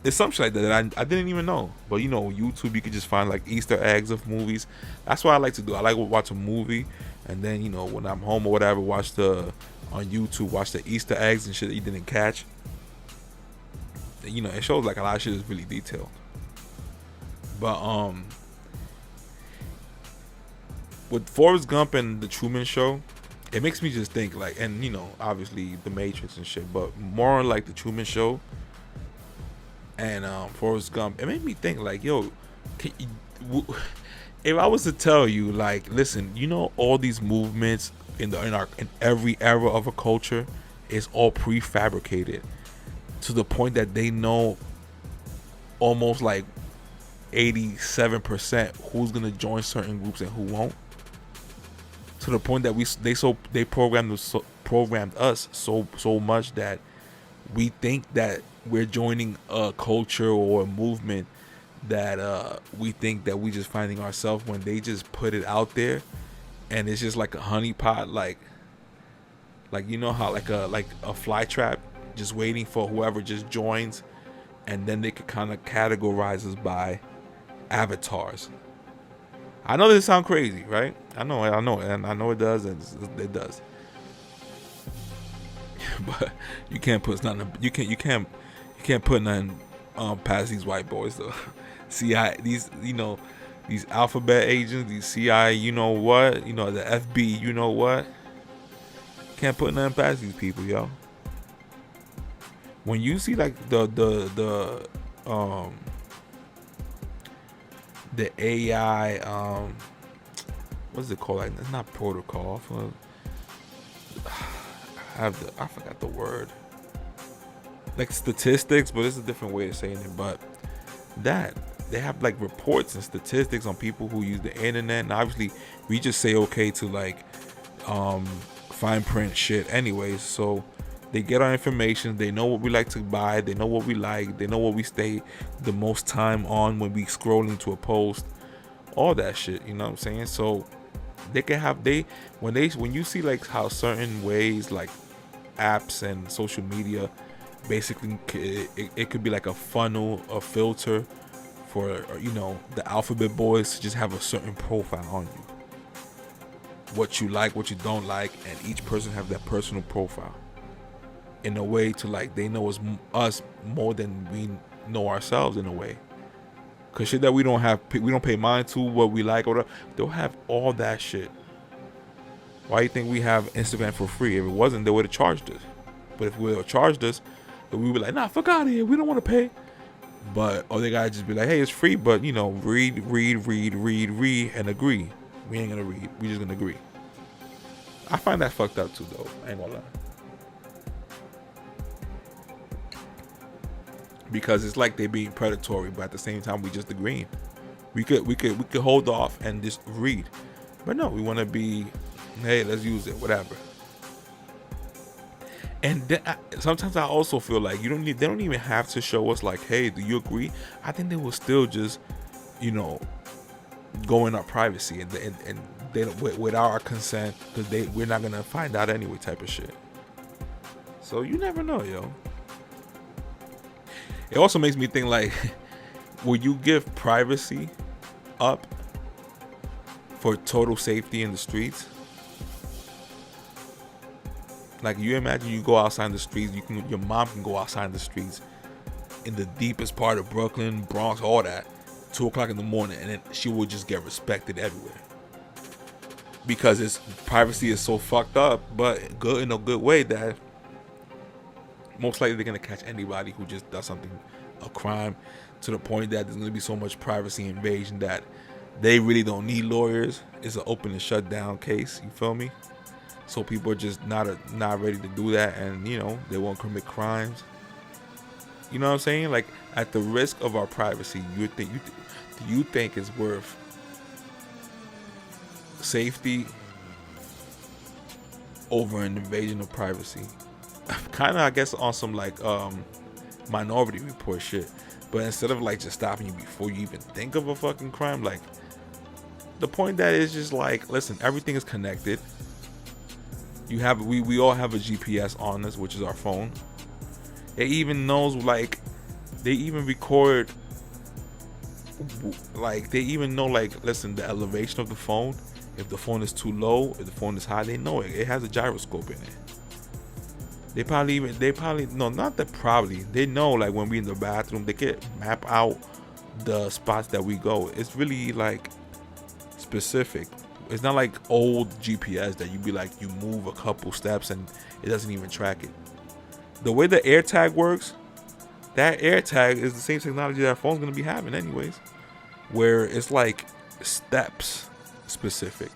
It's something like that I didn't even know. But you know, YouTube, you can just find like Easter eggs of movies. That's what I like to do. I like to watch a movie, and then you know, when I'm home or whatever, watch the on YouTube, watch the Easter eggs and shit that you didn't catch. You know, it shows like a lot of shit is really detailed. But with Forrest Gump and the Truman Show, it makes me just think like, and you know, obviously the Matrix and shit, but more like the Truman Show and Forrest Gump. It made me think like, yo, if I was to tell you like, listen, you know, all these movements in every era of a culture is all prefabricated to the point that they know almost like 87% who's gonna join certain groups and who won't. To the point that they programmed us so much that we think that we're joining a culture or a movement that we think that we just finding ourselves, when they just put it out there and it's just like a honeypot, like you know how like a fly trap, just waiting for whoever just joins, and then they could kind of categorize us by avatars. I know this sounds crazy, right? I know, and I know it does, and it does. But you can't put nothing. You can't put nothing past these white boys though. These alphabet agents, these CI, you know what? You know the FB, you know what? Can't put nothing past these people, yo. When you see like the AI, what's it called? Like, it's not protocol. I forgot the word. Like statistics, but it's a different way of saying it. But that they have like reports and statistics on people who use the internet, and obviously we just say okay to like fine print shit anyways. So they get our information, they know what we like to buy, they know what we like, they know what we stay the most time on when we scrolling to a post, all that shit, you know what I'm saying? So they can have when you see like how certain ways like apps and social media basically it could be like a funnel, a filter for, you know, the alphabet boys to just have a certain profile on you, what you like, what you don't like, and each person have that personal profile in a way to like they know us more than we know ourselves in a way. Cause shit that we don't pay mind to, what we like or whatever, they'll have all that shit. Why do you think we have Instagram for free? If it wasn't, they would have charged us. But if we would have charged us, then we would be like, nah, fuck out of here, we don't want to pay. But or they gotta just be like, hey, it's free, but you know, read and agree. We ain't gonna read, we just gonna agree. I find that fucked up too though, I ain't gonna lie. Because it's like they being predatory, but at the same time we just agreeing. We could hold off and just read, but no, we want to be, hey, let's use it, whatever. And then sometimes I also feel like they don't even have to show us like, hey, do you agree? I think they will still just, you know, go in our privacy and they don't, without our consent, because we're not gonna find out anyway, type of shit. So you never know, yo. It also makes me think like, will you give privacy up for total safety in the streets? Like, you imagine you go outside in the streets, your mom can go outside in the streets in the deepest part of Brooklyn, Bronx, all that, 2 o'clock in the morning, and then she will just get respected everywhere. Because its privacy is so fucked up, but good in a good way, that most likely they're gonna catch anybody who just does something, a crime, to the point that there's gonna be so much privacy invasion that they really don't need lawyers. It's an open and shut down case. You feel me? So people are just not ready to do that, and you know, they won't commit crimes. You know what I'm saying? Like, at the risk of our privacy, do you think it's worth safety over an invasion of privacy? Kind of, I guess, on some like Minority Report shit. But instead of like just stopping you before you even think of a fucking crime, like, The point that is just like, listen, everything is connected. We all have a GPS on us, which is our phone. It even knows, like, they even record, like, they even know, like, listen, the elevation of the phone. If the phone is too low, if the phone is high, they know it. It has a gyroscope in it. They probably no, not that probably. They know, like, when we in the bathroom, they can map out the spots that we go. It's really, like, specific. It's not like old GPS that you be like, you move a couple steps and it doesn't even track it. The way the AirTag works, that AirTag is the same technology that phone's gonna be having anyways, where it's like steps specific,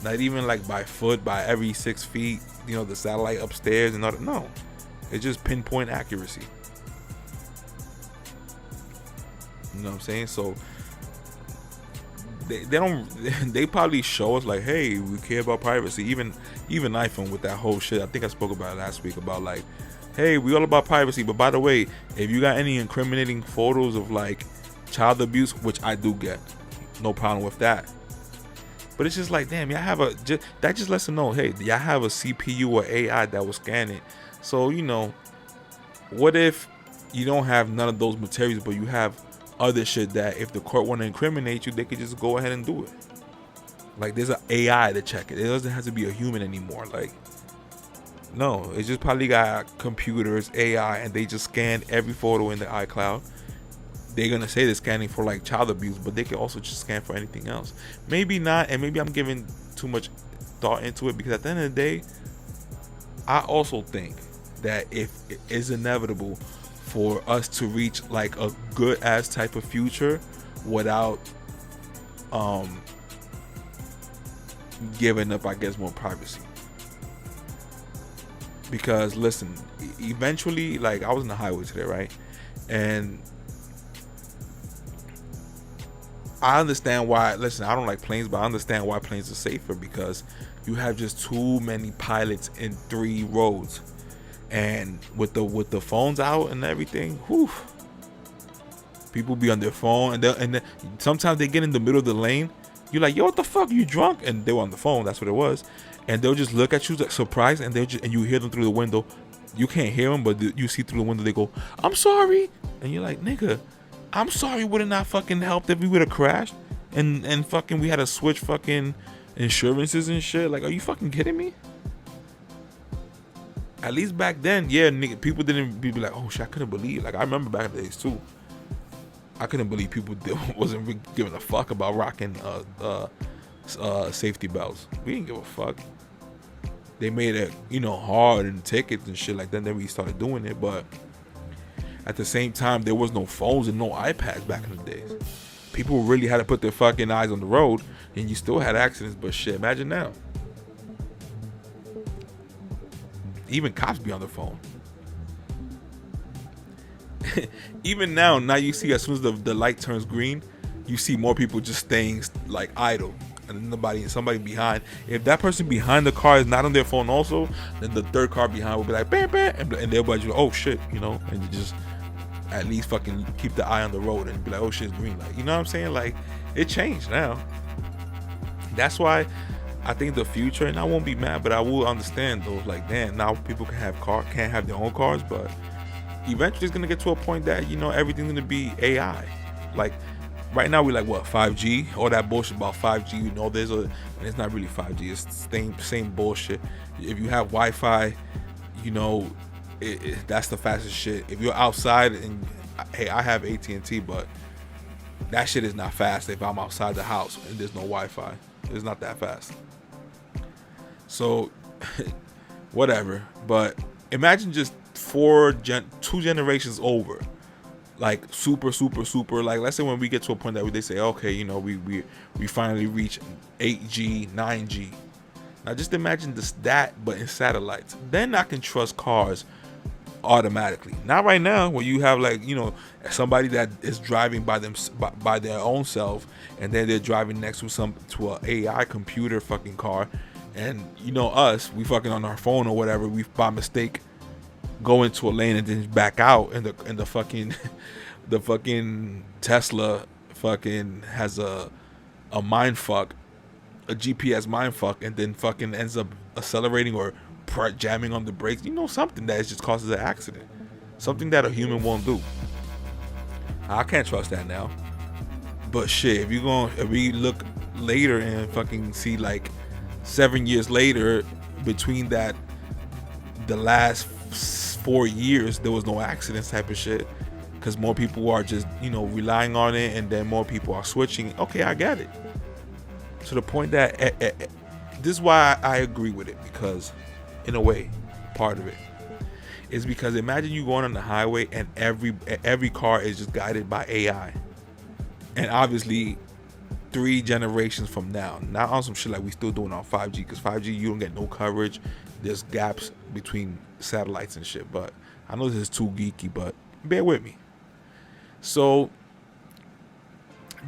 not even like by foot, by every 6 feet, you know, the satellite upstairs and all that. No, it's just pinpoint accuracy. You know what I'm saying? So they don't they probably show us like, hey, we care about privacy. Even iPhone with that whole shit. I think I spoke about it last week about like, hey, we all about privacy, but by the way, if you got any incriminating photos of like child abuse, which I do get, no problem with that. But it's just like, damn, y'all have that just lets them know, hey, y'all have a CPU or AI that will scan it. So, you know, what if you don't have none of those materials, but you have other shit that if the court want to incriminate you, they could just go ahead and do it. Like, there's an AI to check it. It doesn't have to be a human anymore. Like, no, it's just probably got computers, AI, and they just scan every photo in the iCloud. They're gonna say they're scanning for like child abuse, but they can also just scan for anything else. Maybe not, and maybe I'm giving too much thought into it, because at the end of the day, I also think that if it is inevitable for us to reach like a good ass type of future without giving up, I guess, more privacy. Because listen, eventually, like, I was in the highway today, right? And I understand why. Listen, I don't like planes, but I understand why planes are safer, because you have just too many pilots in 3 roads, and with the phones out and everything, whew, people be on their phone, and sometimes they get in the middle of the lane. You're like, yo, what the fuck? You drunk? And they were on the phone. That's what it was. And they'll just look at you like surprised, and and you hear them through the window. You can't hear them, but you see through the window. They go, "I'm sorry," and you're like, "Nigga, I'm sorry, would have not fucking helped if we would have crashed and fucking we had to switch fucking insurances and shit. Like, are you fucking kidding me?" At least back then, yeah, nigga, people didn't be like, "Oh shit, I couldn't believe." Like, I remember back in the days too. I couldn't believe people wasn't really giving a fuck about rocking safety belts. We didn't give a fuck. They made it, you know, hard and tickets and shit like that. Then we started doing it, but at the same time, there was no phones and no iPads back in the days. People really had to put their fucking eyes on the road, and you still had accidents. But shit, imagine now. Even cops be on their phone. Even now you see, as soon as the light turns green, you see more people just staying like idle, and somebody behind. If that person behind the car is not on their phone also, then the third car behind will be like bam bam, and everybody just, oh shit, you know, and you just at least fucking keep the eye on the road and be like, oh shit, it's green light. You know what I'm saying? Like, it changed now. That's why I think the future, and I won't be mad, but I will understand those, like, damn, now people can't have their own cars, but eventually it's gonna get to a point that, you know, everything's gonna be AI. Like, right now we're like, what, 5G? All that bullshit about 5G, you know, and it's not really 5G. It's the same bullshit. If you have Wi-Fi, you know, that's the fastest shit. If you're outside, and hey, I have AT&T, but that shit is not fast. If I'm outside the house and there's no Wi-Fi, it's not that fast. So whatever. But imagine just 2 generations over, like super, like, let's say when we get to a point that they say, okay, you know, we finally reach 8G, 9G. Now just imagine that, but in satellites. Then I can trust cars automatically. Not right now, where you have, like, you know, somebody that is driving by their own self, and then they're driving next to a AI computer fucking car, and, you know, us, we fucking on our phone or whatever, we by mistake go into a lane and then back out, and the fucking the fucking Tesla fucking has a mind fuck a GPS mindfuck and then fucking ends up accelerating or jamming on the brakes. You know, something that just causes an accident. Something that a human won't do. I can't trust that now. But shit, if we look later and fucking see like 7 years later, between that, the last 4 years, there was no accidents type of shit. Because more people are just, relying on it, and then more people are switching. Okay, I get it. To the point that this is why I agree with it, because in a way, part of it is because imagine you going on the highway and every car is just guided by AI, and obviously 3 generations from now, not on some shit like we still doing on 5G, because 5G you don't get no coverage. There's gaps between satellites and shit. But I know this is too geeky, but bear with me. So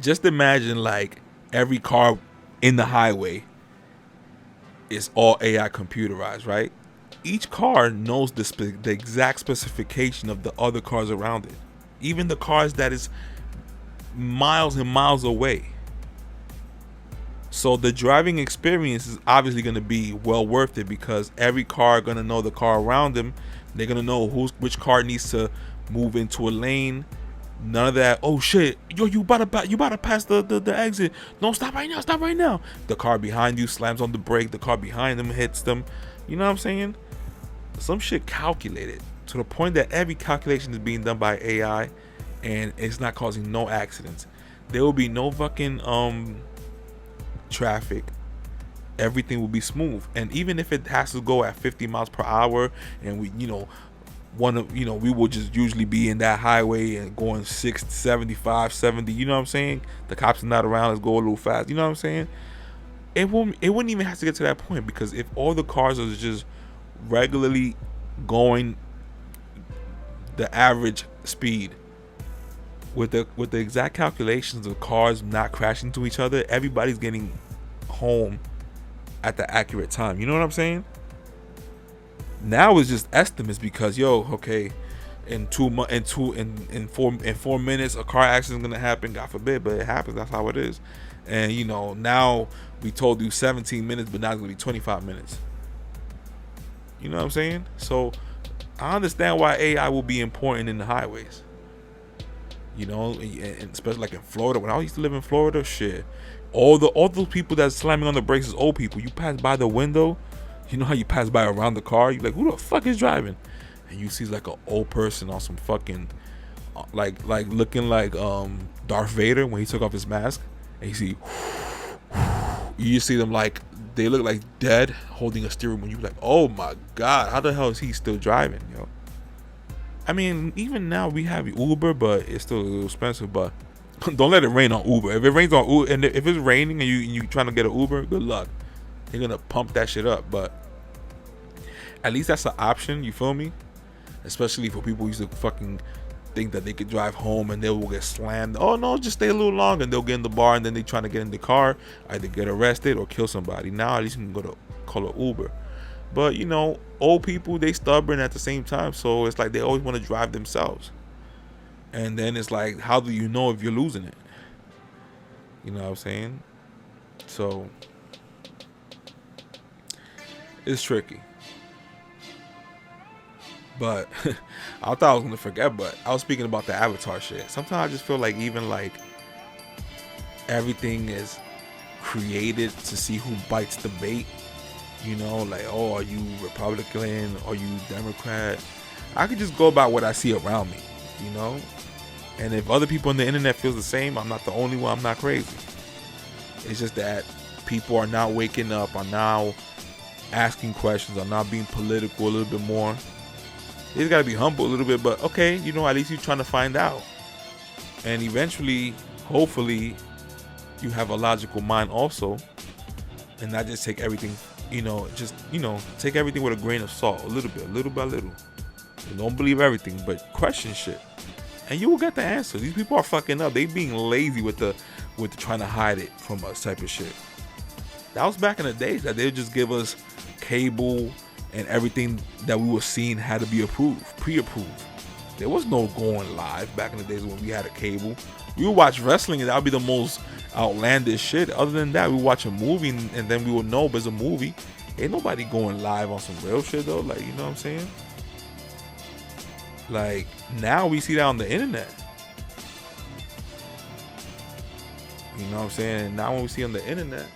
just imagine like every car in the highway is all AI computerized, right? Each car knows the exact specification of the other cars around it, even the cars that is miles and miles away. So the driving experience is obviously going to be well worth it, because every car going to know the car around them. They're going to know which car needs to move into a lane. None of that, oh shit, yo, you about to pass the exit. No, stop right now. The car behind you slams on the brake. The car behind them hits them. You know what I'm saying? Some shit calculated to the point that every calculation is being done by AI, and it's not causing no accidents. There will be no fucking traffic. Everything will be smooth. And even if it has to go at 50 miles per hour, and we we will just usually be in that highway and going 60, 75, 70, you know what I'm saying? The cops are not around, let's go a little fast, you know what I'm saying? It wouldn't even have to get to that point, because if all the cars are just regularly going the average speed with the exact calculations of cars not crashing into each other, everybody's getting home at the accurate time. You know what I'm saying? Now it's just estimates, because okay, in 4 minutes a car accident is gonna happen. God forbid, but it happens. That's how it is. And now we told you 17 minutes, but now it's gonna be 25 minutes. You know what I'm saying? So I understand why AI will be important in the highways. And especially like in Florida. When I used to live in Florida, shit, all those people that's slamming on the brakes is old people. You pass by the window, you know how you pass by around the car, you're like, who the fuck is driving? And you see like an old person on some fucking like looking like Darth Vader when he took off his mask, and you see them like they look like dead holding a steering wheel. You be like, oh my god, how the hell is he still driving, yo? I mean, even now we have Uber, but it's still a little expensive. But don't let it rain on Uber. If it rains on Uber, and if it's raining and you trying to get an Uber, good luck. They're gonna pump that shit up. But at least that's an option. You feel me? Especially for people who used to fucking think that they could drive home and they will get slammed. Oh no, just stay a little longer, and they'll get in the bar, and then they trying to get in the car, either get arrested or kill somebody. Now at least you can go to call an Uber. But old people, they stubborn at the same time, so it's like they always want to drive themselves. And then it's like, how do you know if you're losing it? You know what I'm saying? So it's tricky. But I thought I was gonna forget, but I was speaking about the Avatar shit. Sometimes I just feel like even like everything is created to see who bites the bait. Like, oh, are you Republican? Are you Democrat? I could just go about what I see around me, And if other people on the internet feels the same, I'm not the only one. I'm not crazy. It's just that people are now waking up, are now asking questions, are now being political a little bit more. You just gotta be humble a little bit, but okay, at least you're trying to find out. And eventually, hopefully, you have a logical mind also, and not just take everything, take everything with a grain of salt, little by little. You don't believe everything, but question shit, and you will get the answer. These people are fucking up. They being lazy with the trying to hide it from us type of shit. That was back in the days that they would just give us cable, and everything that we were seeing had to be pre-approved. There was no going live back in the days when we had a cable. We would watch wrestling and that would be the most outlandish shit. Other than that, we would watch a movie and then we would know there's a movie. Ain't nobody going live on some real shit though. Like, you know what I'm saying? Like, now we see that on the internet. You know what I'm saying? Now when we see on the internet.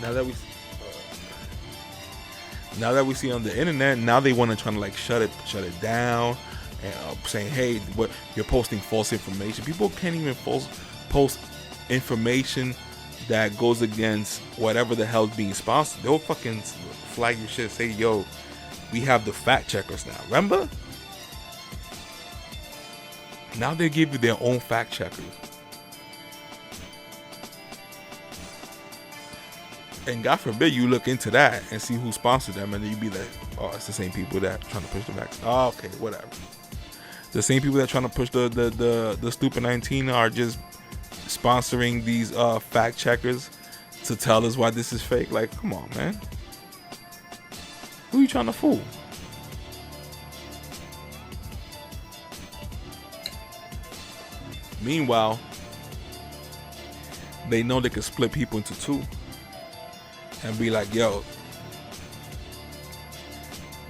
Now that we see on the internet, now they want to try to like shut it down, and saying, hey, what you're posting false information. People can't even post information that goes against whatever the hell's being sponsored. They'll fucking flag your shit, say, yo, we have the fact checkers now. Remember? Now they give you their own fact checkers. And God forbid you look into that and see who sponsored them, and then you be like, oh, it's the same people that trying to push the vaccine. Oh, okay, whatever. The same people that trying to push the stupid 19 are just sponsoring these fact checkers to tell us why this is fake. Like, come on, man. Who you trying to fool? Meanwhile, they know they can split people into two and be like, yo,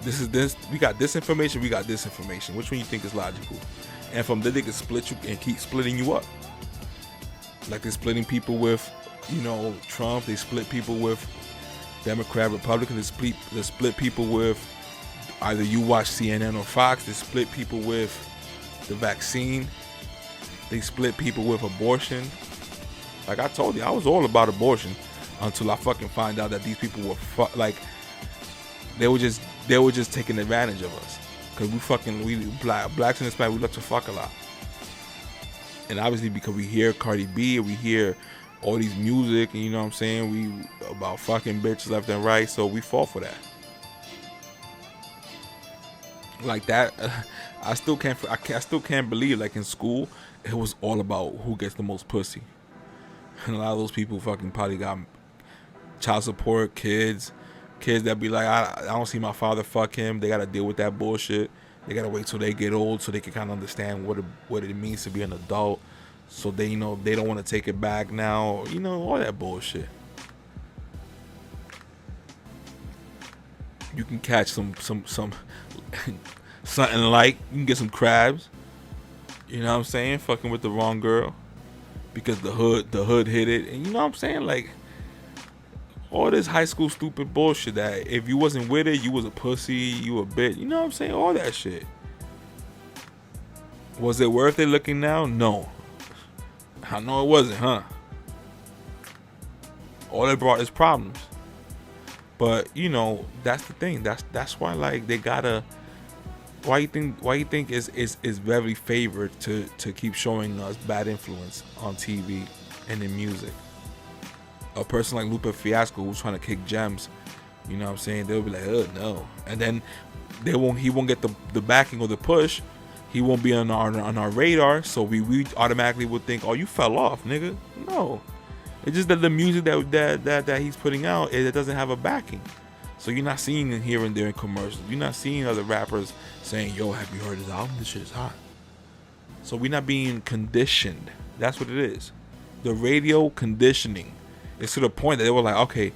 this is this, we got this information, we got this information. Which one you think is logical? And from there they can split you and keep splitting you up. Like they're splitting people with, you know, Trump. They split people with Democrat, Republican. They split people with either you watch CNN or Fox. They split people with the vaccine. They split people with abortion. Like I told you, I was all about abortion until I fucking find out that these people were like they were just taking advantage of us, because we blacks and Hispanics, we love to fuck a lot. And obviously because we hear Cardi B and we hear all these music, and you know what I'm saying, we about fucking bitches left and right, so we fall for that. Like that, I still can't believe, like in school, it was all about who gets the most pussy. And a lot of those people fucking probably got child support, kids that be like, I don't see my father fuck him. They gotta deal with that bullshit. They gotta wait till they get old so they can kind of understand what it means to be an adult. So they, you know, they don't want to take it back now. You know, all that bullshit. You can catch some something like, you can get some crabs. You know what I'm saying? Fucking with the wrong girl because the hood hit it. And you know what I'm saying? Like, all this high school stupid bullshit that if you wasn't with it, you was a pussy, you a bitch. You know what I'm saying? All that shit. Was it worth it looking now? No. I know it wasn't, huh? All it brought is problems. But, you know, that's the thing. That's why, like, they gotta. Why you think is very favored to keep showing us bad influence on TV and in music? A person like Lupe Fiasco who's trying to kick gems, you know what I'm saying, they'll be like, oh no, and then he won't get the backing or the push. He won't be on our radar, so we automatically would think, oh, you fell off, nigga. No, it's just that the music that he's putting out, it doesn't have a backing. So you're not seeing it here and there in commercials. You're not seeing other rappers saying, yo, have you heard his album? This shit is hot. So we're not being conditioned. That's what it is. The radio conditioning. It's to the point that they were like, okay,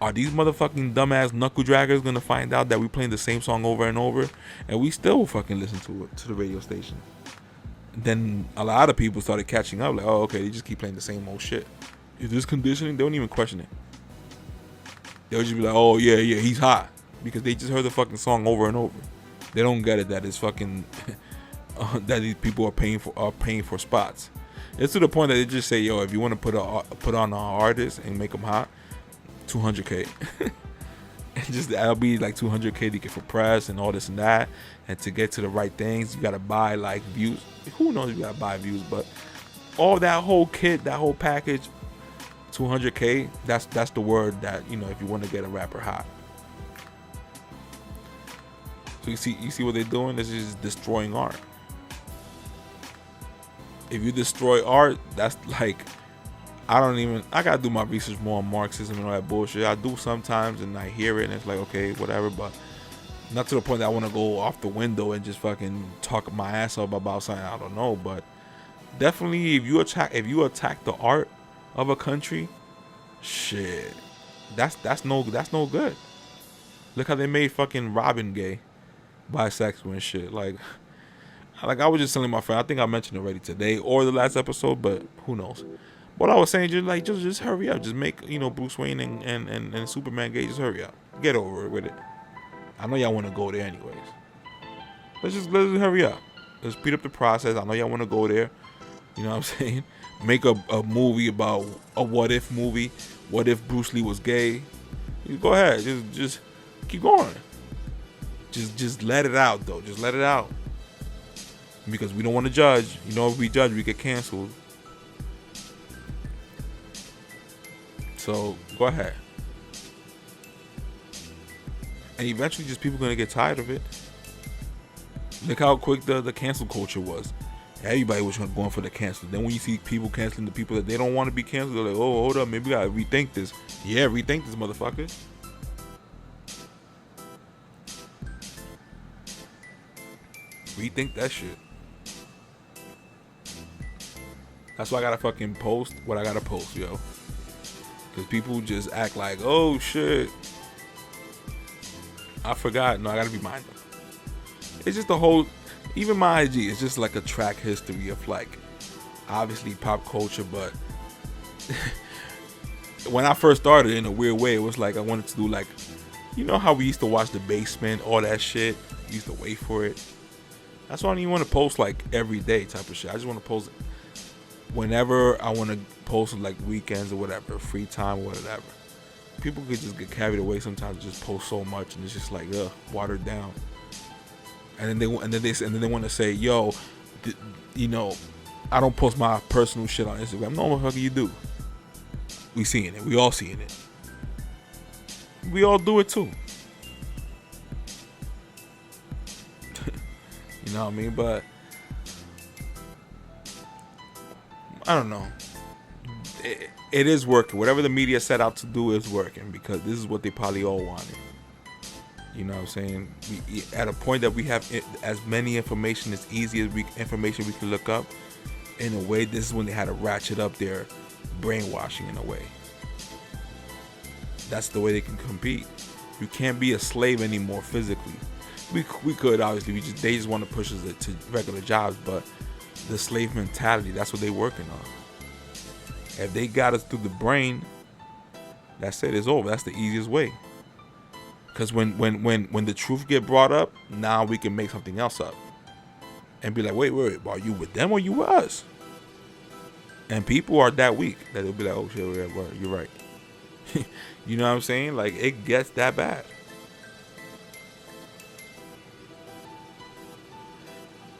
are these motherfucking dumbass knuckle draggers gonna find out that we playing the same song over and over? And we still fucking listen to it, to the radio station. Then a lot of people started catching up, like, oh, okay, they just keep playing the same old shit. Is this conditioning? They don't even question it. They'll just be like, oh, yeah, he's hot. Because they just heard the fucking song over and over. They don't get it that it's fucking, that these people are paying for spots. It's to the point that they just say, yo, if you want to put on an artist and make them hot, $200K. And just that'll be like $200K to get for press and all this and that. And to get to the right things, you gotta buy like views. Who knows if you gotta buy views, but all that whole kit, that whole package, $200K. That's the word that, you know, if you want to get a rapper hot. So you see what they're doing? This is destroying art. If you destroy art, that's like, I gotta do my research more on Marxism and all that bullshit. I do sometimes, and I hear it, and it's like, okay, whatever, but not to the point that I want to go off the window and just fucking talk my ass off about something I don't know. But definitely, if you attack the art of a country, shit, that's no good. Look how they made fucking Robin gay, bisexual and shit. Like I was just telling my friend, I think I mentioned it already today or the last episode, but who knows. What I was saying, just hurry up. Just make, Bruce Wayne and Superman gay. Just hurry up. Get over it with it. I know y'all want to go there anyways. Let's just hurry up. Let's speed up the process. I know y'all want to go there. You know what I'm saying? Make a movie about a what if movie. What if Bruce Lee was gay? Just go ahead. Just keep going. Just let it out though. Just let it out. Because we don't want to judge. If we judge, we get canceled. So go ahead. And eventually just people gonna get tired of it. Look how quick the cancel culture was. Everybody was going for the cancel. Then when you see people canceling the people that they don't want to be canceled, they're like, oh, hold up, maybe we gotta rethink this. Yeah, rethink this, motherfucker. Rethink that shit. That's why I gotta fucking post what I gotta post, yo. Because people just act like, oh shit, I forgot. No, I gotta be mindful. It's just the whole, even my IG is just like a track history of like, obviously pop culture, but when I first started, in a weird way, it was like I wanted to do like, how we used to watch The Basement, all that shit. We used to wait for it. That's why I don't even want to post like every day type of shit. I just want to post whenever I want to post, like weekends or whatever, free time or whatever. People could just get carried away sometimes, just post so much, and it's just like, watered down. And then they want to say, yo, I don't post my personal shit on Instagram. No, motherfucker, you do. We seeing it. We all seeing it. We all do it too. You know what I mean? But I don't know. It is working. Whatever the media set out to do is working, because this is what they probably all wanted. You know what I'm saying? We, at a point that we have as many information, as easy as information we can look up, in a way, this is when they had to ratchet up their brainwashing in a way. That's the way they can compete. You can't be a slave anymore physically. We could, obviously, they just want to push us to regular jobs, but the slave mentality, that's what they're working on. If they got us through the brain, that's it, it's over. That's the easiest way. Because when the truth get brought up, now we can make something else up. And be like, wait, are you with them or you with us? And people are that weak that they'll be like, oh shit, you're right. You know what I'm saying? Like, it gets that bad.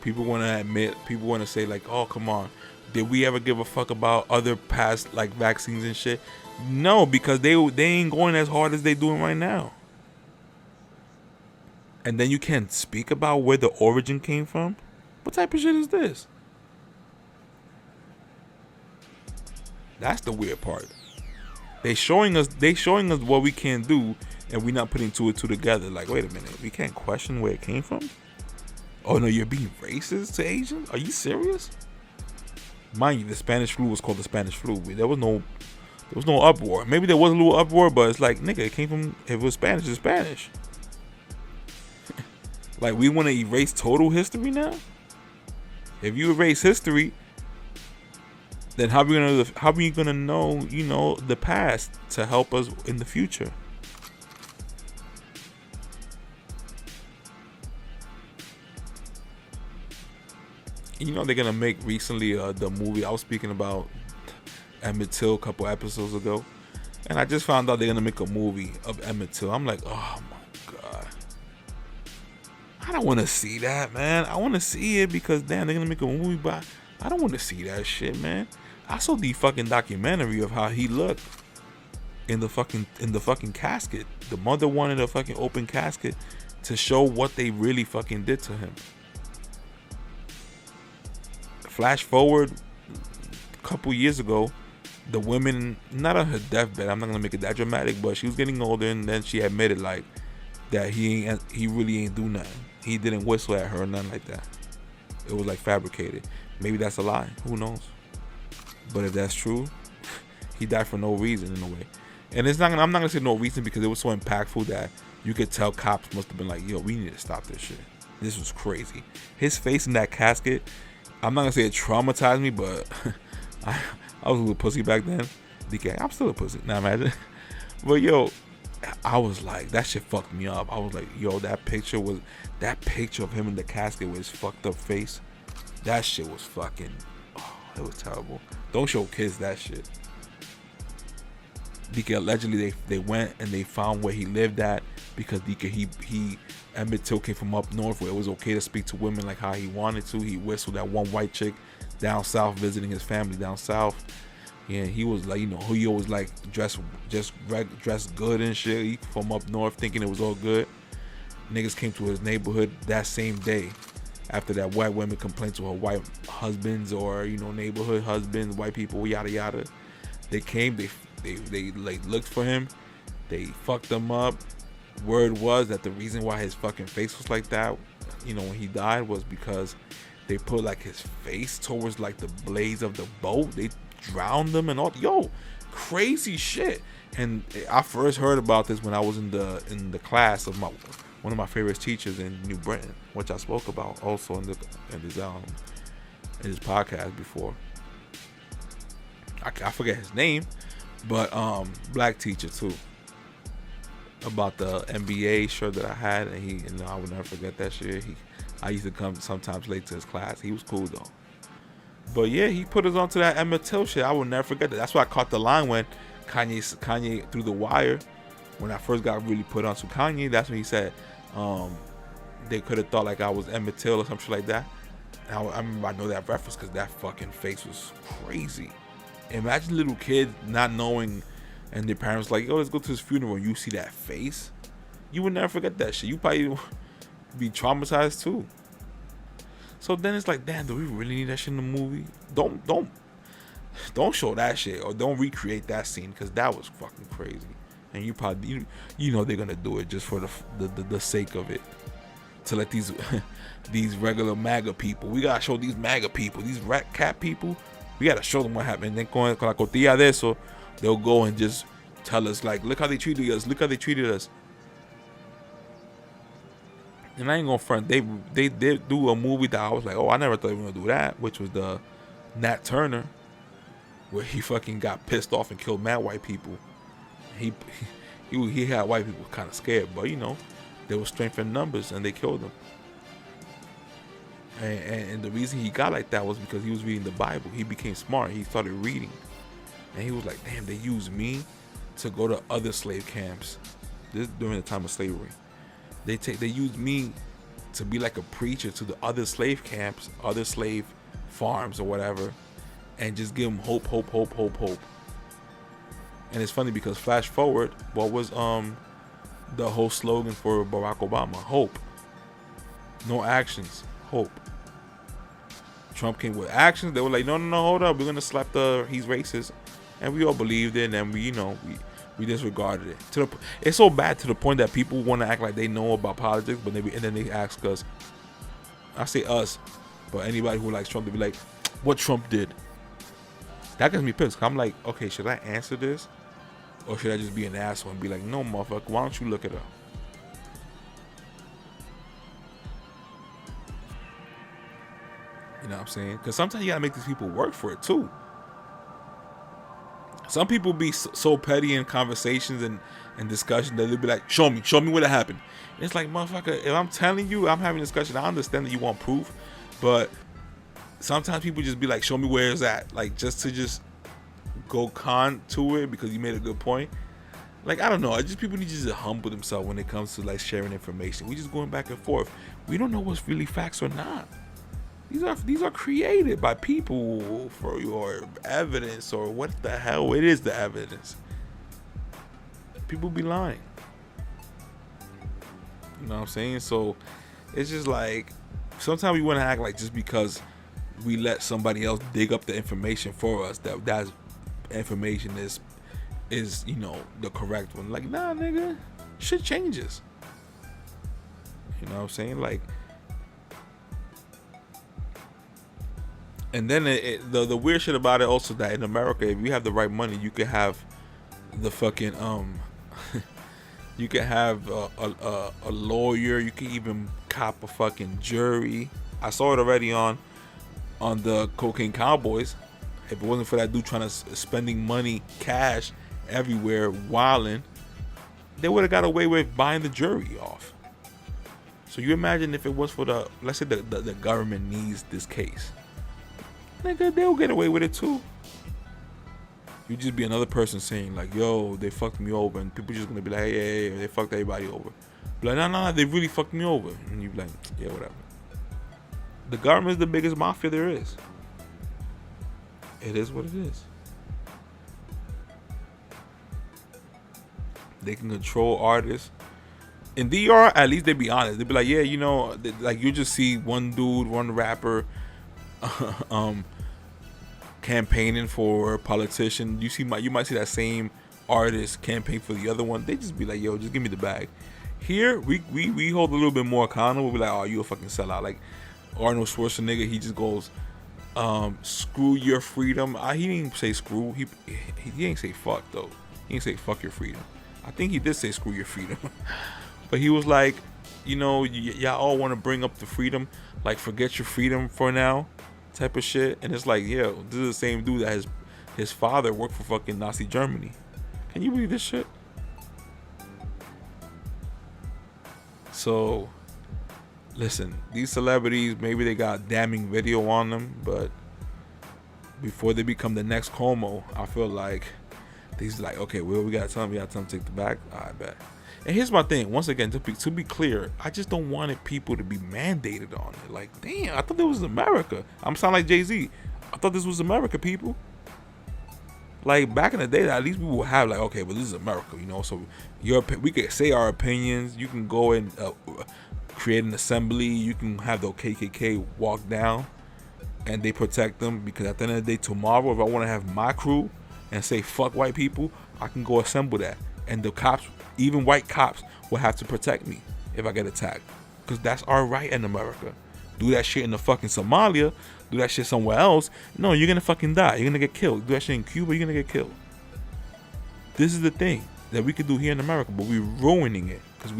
People want to say like, oh, come on. Did we ever give a fuck about other past like vaccines and shit? No, because they ain't going as hard as they doing right now. And then you can't speak about where the origin came from? What type of shit is this? That's the weird part. They showing us what we can do, and we're not putting two and two together. Like, wait a minute, we can't question where it came from? Oh no, you're being racist to Asians? Are you serious? Mind you, the Spanish flu was called the Spanish flu. There was no uproar. Maybe there was a little uproar, but it's like, nigga, if it was Spanish, it's Spanish. Like, we want to erase total history now? If you erase history, then how are you gonna know, the past to help us in the future? They're gonna make recently the movie I was speaking about, Emmett Till, a couple episodes ago, and I just found out they're gonna make a movie of Emmett Till. I'm like, oh my god, I don't want to see that, man. I want to see it because damn, they're gonna make a movie, but I don't want to see that shit, man. I saw the fucking documentary of how he looked in the fucking casket. The mother wanted a fucking open casket to show what they really fucking did to him. Flash forward a couple years ago, the women, not on her deathbed, I'm not gonna make it that dramatic, but she was getting older, and then she admitted like that he really ain't do nothing. He didn't whistle at her or nothing like that. It was like fabricated. Maybe that's a lie. Who knows? But if that's true, he died for no reason in a way. And I'm not gonna say no reason because it was so impactful that you could tell cops must have been like, yo, we need to stop this shit. This was crazy. His face in that casket, I'm not gonna say it traumatized me, but I was a little pussy back then. DK, I'm still a pussy. Now imagine. But yo, I was like, that shit fucked me up. I was like, yo, that picture of him in the casket with his fucked up face. That shit was fucking, oh, it was terrible. Don't show kids that shit. DK, allegedly they went and they found where he lived at because DK Emmett Till came from up north where it was okay to speak to women like how he wanted to. He whistled at one white chick down south visiting his family down south. Yeah, he was like, you know, he always like dressed good and shit. He from up north thinking it was all good. Niggas came to his neighborhood that same day after that white women complained to her white husbands or, you know, neighborhood husbands, white people, yada yada. They came, they like looked for him, they fucked him up. Word was that the reason why his fucking face was like that, you know, when he died was because they put like his face towards like the blades of the boat. They drowned him and all. Yo, crazy shit. And I first heard about this when I was in the class of one of my favorite teachers in New Britain, which I spoke about also in this podcast before. I forget his name, but black teacher too. About the NBA shirt that I had, and I would never forget that shit. I used to come sometimes late to his class. He was cool though. But yeah, he put us onto that Emmett Till shit. I will never forget that. That's why I caught the line when Kanye through the wire. When I first got really put onto Kanye, that's when he said they could have thought like I was Emmett Till or some shit like that. And I remember I know that reference because that fucking face was crazy. Imagine little kids not knowing, and their parents like, yo, let's go to his funeral. You see that face, you would never forget that shit. You probably be traumatized too. So then it's like, damn, do we really need that shit in the movie? Don't show that shit or don't recreate that scene because that was fucking crazy. And you probably you know they're gonna do it just for the sake of it, to let these these regular MAGA people. We gotta show these MAGA people, these rat cat people. We gotta show them what happened. And then con la cotilla de eso, they'll go and just tell us like, look how they treated us. Look how they treated us. And I ain't gonna front. They did do a movie that I was like, oh, I never thought they were gonna do that, which was the Nat Turner, where he fucking got pissed off and killed mad white people. He had white people kind of scared, but you know, there was strength in numbers and they killed him. And the reason he got like that was because he was reading the Bible. He became smart. He started reading, and he was like, damn, they used me to go to other slave camps. This during the time of slavery. They used me to be like a preacher to the other slave camps, other slave farms or whatever, and just give them hope. And it's funny because flash forward, what was the whole slogan for Barack Obama? Hope. No actions, hope. Trump came with actions. They were like, no, hold up, we're gonna slap he's racist, and we all believed it, and we disregarded it. It's so bad to the point that people want to act like they know about politics, but and then they ask us. I say us, but anybody who likes Trump, they be like, what Trump did. That gets me pissed. I'm like, okay, should I answer this, or should I just be an asshole and be like, no, motherfucker, why don't you look it up? You know what I'm saying? Because sometimes you gotta make these people work for it too. Some people be so petty in conversations and discussion that they'll be like, show me what happened. And it's like, motherfucker, if I'm telling you, I'm having a discussion, I understand that you want proof, but sometimes people just be like, show me where it's at, like just to go con to it because you made a good point. Like, I don't know, people need to just humble themselves when it comes to like sharing information. We just going back and forth. We don't know what's really facts or not. These are created by people for your evidence, or what the hell it is the evidence. People be lying. You know what I'm saying? So it's just like sometimes we want to act like just because we let somebody else dig up the information for us that's information is the correct one. Like, nah, nigga, shit changes. You know what I'm saying? Like, and then the weird shit about it also that in America, if you have the right money, you can have the fucking you can have a lawyer. You can even cop a fucking jury. I saw it already on the Cocaine Cowboys. If it wasn't for that dude trying to spending money, cash everywhere, wilding, they would have got away with buying the jury off. So you imagine if it was for let's say the government needs this case, nigga, they'll get away with it too. You just be another person saying like, yo, they fucked me over, and people just gonna be like, hey, they fucked everybody over. Be like, nah, they really fucked me over, and you be like, yeah, whatever. The government is the biggest mafia there is. It is what it is. They can control artists. In DR, at least they be honest. They be like, yeah, like you just see one dude, one rapper, campaigning for a politician. You might see that same artist campaign for the other one. They just be like, yo, just give me the bag. Here, we hold a little bit more accountable. We be like, oh, you a fucking sellout. Like Arnold Schwarzenegger, he just goes, screw your freedom. He didn't say screw. He didn't say fuck though. He didn't say fuck your freedom. I think he did say screw your freedom. But he was like, y'all all want to bring up the freedom, like forget your freedom for now, type of shit. And it's like, yeah, this is the same dude that his father worked for fucking Nazi Germany. Can you believe this shit? So, listen, these celebrities, maybe they got damning video on them, but before they become the next Cuomo, I feel like these like, okay, well, we gotta tell them to take the bag. I bet. And here's my thing. Once again, to be clear, I just don't want people to be mandated on it. Like, damn, I thought this was America. I'm sounding like Jay-Z. I thought this was America, people. Like back in the day, at least we would have like, okay, but this is America, So we could say our opinions. You can go and create an assembly. You can have the KKK walk down, and they protect them, because at the end of the day, tomorrow, if I want to have my crew and say fuck white people, I can go assemble that, and the cops, even white cops, will have to protect me if I get attacked, because that's our right in America. Do that shit in the fucking Somalia, do that shit somewhere else, no, you're gonna fucking die. You're gonna get killed. Do that shit in Cuba, you're gonna get killed. This is the thing that we could do here in America, but we're ruining it because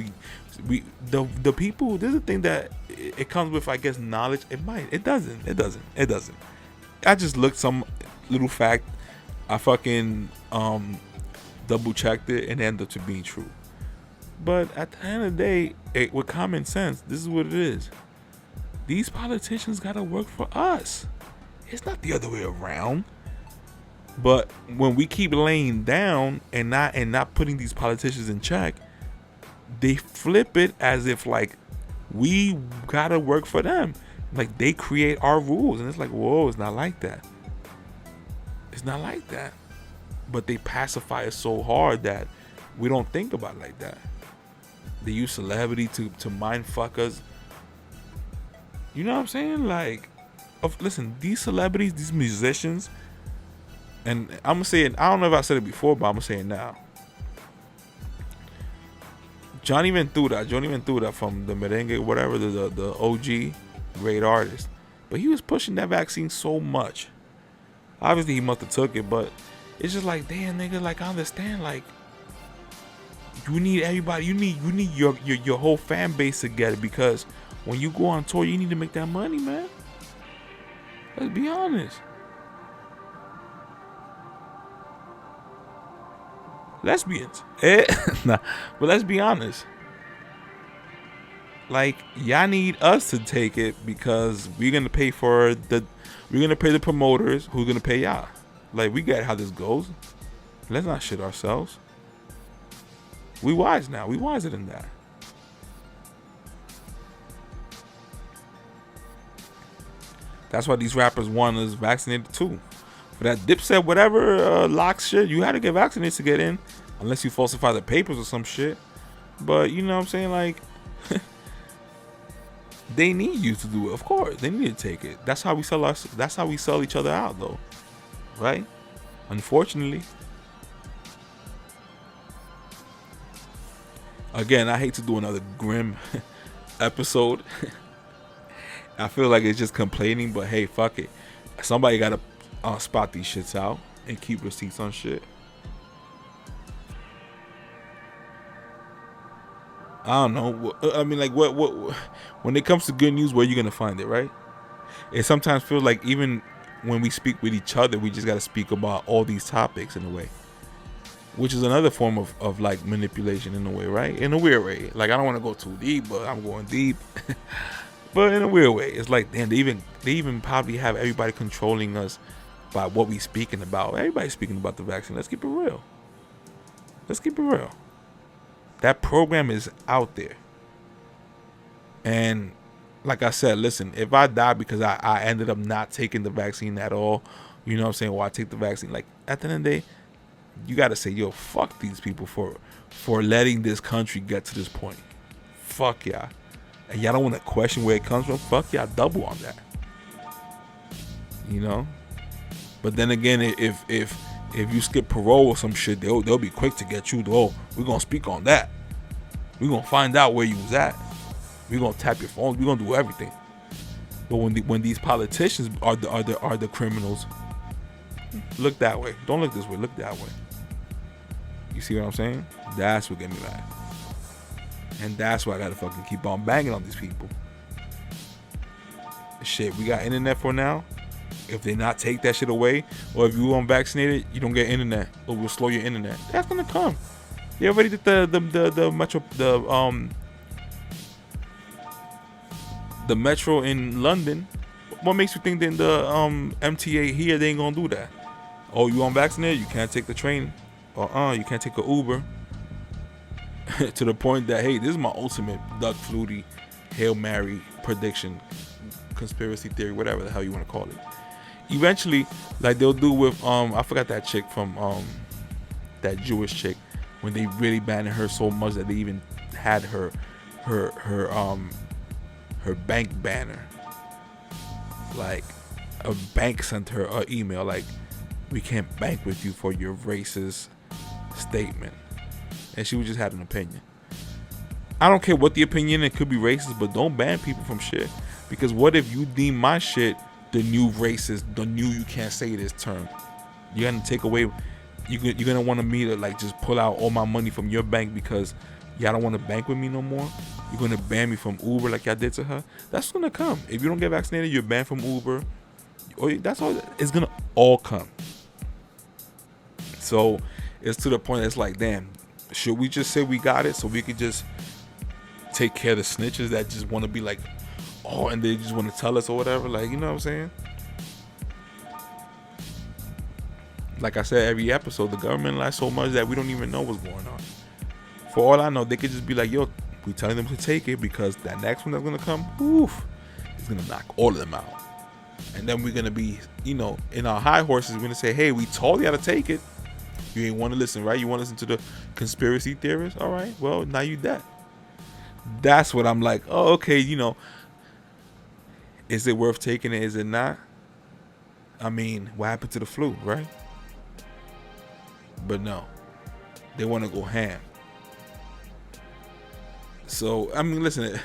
the people. This is the thing that it comes with, I guess, knowledge. It doesn't. I just looked some little fact. I fucking double checked it, and it ended up to being true. But at the end of the day, with common sense, this is what it is. These politicians gotta work for us. It's not the other way around. But when we keep laying down and not putting these politicians in check, they flip it as if like we gotta work for them. Like they create our rules, and it's like, whoa, it's not like that. It's not like that. But they pacify us so hard that we don't think about it like that. They use celebrity to mind fuck us. You know what I'm saying? Like, listen, these celebrities, these musicians, and I'm gonna say it. I don't know if I said it before, but I'm gonna say it now. Johnny Ventura from the merengue, whatever, the OG, great artist, but he was pushing that vaccine so much. Obviously, he must have took it, but it's just like, damn, nigga, like I understand, like you need everybody, you need your whole fan base together, because when you go on tour, you need to make that money, man. Let's be honest. Lesbians. Nah, but let's be honest. Like, y'all need us to take it because we're gonna pay the promoters who's gonna pay y'all. Like, we get how this goes. Let's not shit ourselves. We wise now. We wiser than that. That's why these rappers want us vaccinated too. For that Dipset whatever lock shit, you had to get vaccinated to get in, unless you falsify the papers or some shit. But you know what I'm saying, like they need you to do it. Of course, they need to take it. That's how we sell each other out, though, right? Unfortunately. Again, I hate to do another grim episode. I feel like it's just complaining, but hey, fuck it. Somebody gotta spot these shits out and keep receipts on shit. I don't know. I mean, like, what? When it comes to good news, where are you gonna find it, right? It sometimes feels like even when we speak with each other, we just gotta speak about all these topics in a way, which is another form of like manipulation in a way, right? In a weird way. Like, I don't want to go too deep, but I'm going deep. But in a weird way, it's like, damn, they even probably have everybody controlling us by what we speaking about. Everybody's speaking about the vaccine. Let's keep it real. Let's keep it real. That program is out there. And like I said, listen, if I die because I ended up not taking the vaccine at all, you know what I'm saying? Or I take the vaccine, like, at the end of the day, you got to say, yo, fuck these people for letting this country get to this point. Fuck y'all. And y'all don't want to question where it comes from. Fuck y'all, double on that. You know? But then again, if you skip parole or some shit, they'll be quick to get you. Oh, we're going to speak on that. We're going to find out where you was at. We're going to tap your phone. We're going to do everything. But when these politicians are the criminals, look that way. Don't look this way. Look that way. You see what I'm saying? That's what get me mad. And that's why I gotta fucking keep on banging on these people. Shit, we got internet for now. If they not take that shit away, or if you unvaccinated, you don't get internet, or we'll slow your internet. That's gonna come. They already did the metro in London. What makes you think that the MTA here they ain't gonna do that? Oh, you unvaccinated? You can't take the train. You can't take an Uber. To the point that, hey, this is my ultimate Doug Flutie Hail Mary prediction, conspiracy theory, whatever the hell you want to call it. Eventually, like they'll do with I forgot that chick from that Jewish chick, when they really banned her so much that they even had her bank banner. Like, a bank sent her an email like, we can't bank with you for your racist statement. And she just had an opinion. I don't care what the opinion, it could be racist, but don't ban people from shit. Because what if you deem my shit the new racist, the new you can't say this term? You're gonna take away, you're gonna want me to like just pull out all my money from your bank because y'all don't want to bank with me no more? You're gonna ban me from Uber like y'all did to her? That's gonna come. If you don't get vaccinated, you're banned from Uber. Or that's all. It's gonna all come. So it's to the point that's like, damn, should we just say we got it so we could just take care of the snitches that just want to be like, oh, and they just want to tell us or whatever? Like, you know what I'm saying? Like I said, every episode, the government lies so much that we don't even know what's going on. For all I know, they could just be like, yo, we telling them to take it because that next one that's going to come, oof, is going to knock all of them out. And then we're going to be, you know, in our high horses, we're going to say, hey, we told you how to take it. You ain't want to listen, right? You want to listen to the conspiracy theorists? All right, well, now you dead. That's what I'm like, oh, okay, you know, is it worth taking it? Is it not? I mean, what happened to the flu, right? But no, they want to go ham. So, I mean, listen,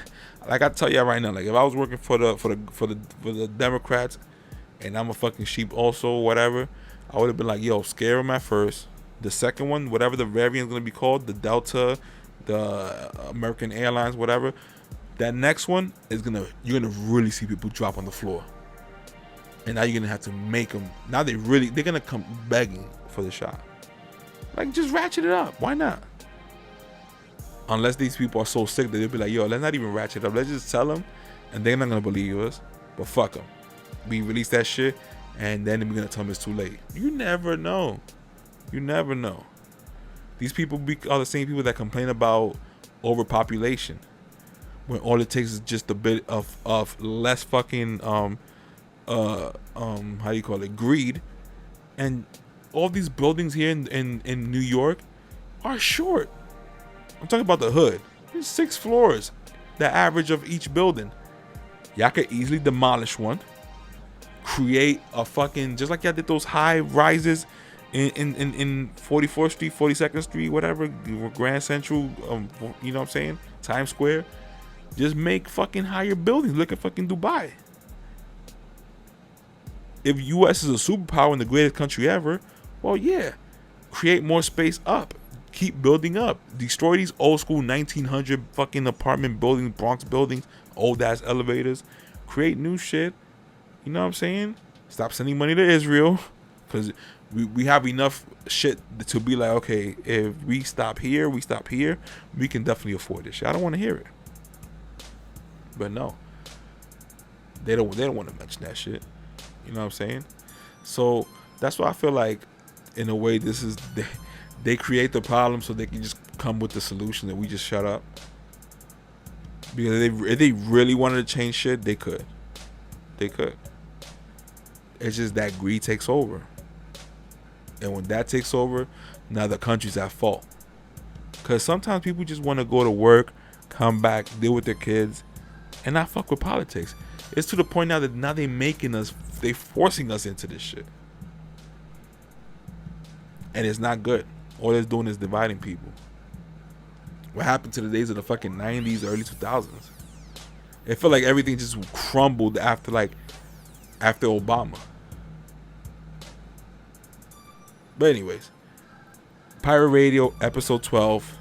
like I tell y'all right now, like if I was working for the Democrats and I'm a fucking sheep also, whatever, I would have been like, yo, scare them at first. The second one, whatever the variant's gonna be called, the Delta, the American Airlines, whatever, that next one is you're gonna really see people drop on the floor. And now you're gonna have to make them. Now they're gonna come begging for the shot. Like, just ratchet it up. Why not? Unless these people are so sick that they'll be like, yo, let's not even ratchet it up. Let's just tell them, and they're not gonna believe us. But fuck them. We release that shit, and then we're gonna tell them it's too late. You never know. You never know. These people are the same people that complain about overpopulation, when all it takes is just a bit of less fucking how do you call it, greed, and all these buildings here in New York are short. I'm talking about the hood. There's 6 floors, the average of each building. Y'all could easily demolish one, create a fucking, just like y'all did those high rises in 44th Street, 42nd Street, whatever, Grand Central, you know what I'm saying, Times Square. Just make fucking higher buildings. Look at fucking Dubai. If U.S. is a superpower and the greatest country ever, well, yeah, create more space up. Keep building up. Destroy these old school 1900 fucking apartment buildings, Bronx buildings, old ass elevators. Create new shit. You know what I'm saying? Stop sending money to Israel, because we have enough shit to be like, okay, if we stop here, we can definitely afford this shit. I don't want to hear it. But no, they don't want to mention that shit. You know what I'm saying? So that's why I feel like, in a way, this is they create the problem so they can just come with the solution and we just shut up. Because if they really wanted to change shit, they could. It's just that greed takes over, and when that takes over, now the country's at fault. Because sometimes people just want to go to work, come back, deal with their kids, and not fuck with politics. It's to the point now that they forcing us into this shit. And it's not good. All it's doing is dividing people. What happened to the days of the fucking 90s, early 2000s? It felt like everything just crumbled after Obama. But anyways, Pirate Radio episode 12.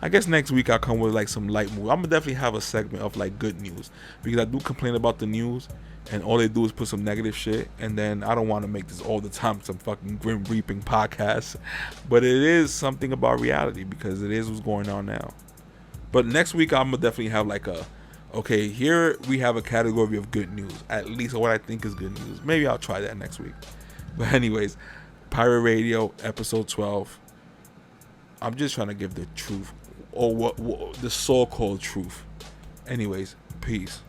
I guess next week I'll come with like some light moves. I'm gonna definitely have a segment of like good news, because I do complain about the news and all they do is put some negative shit, and then I don't want to make this all the time some fucking grim reaping podcast. But it is something about reality, because it is what's going on now. But next week I'm gonna definitely have like okay, here we have a category of good news, at least what I think is good news. Maybe I'll try that next week. But anyways, Pirate Radio episode 12. I'm just trying to give the truth, or what the so-called truth. Anyways, peace.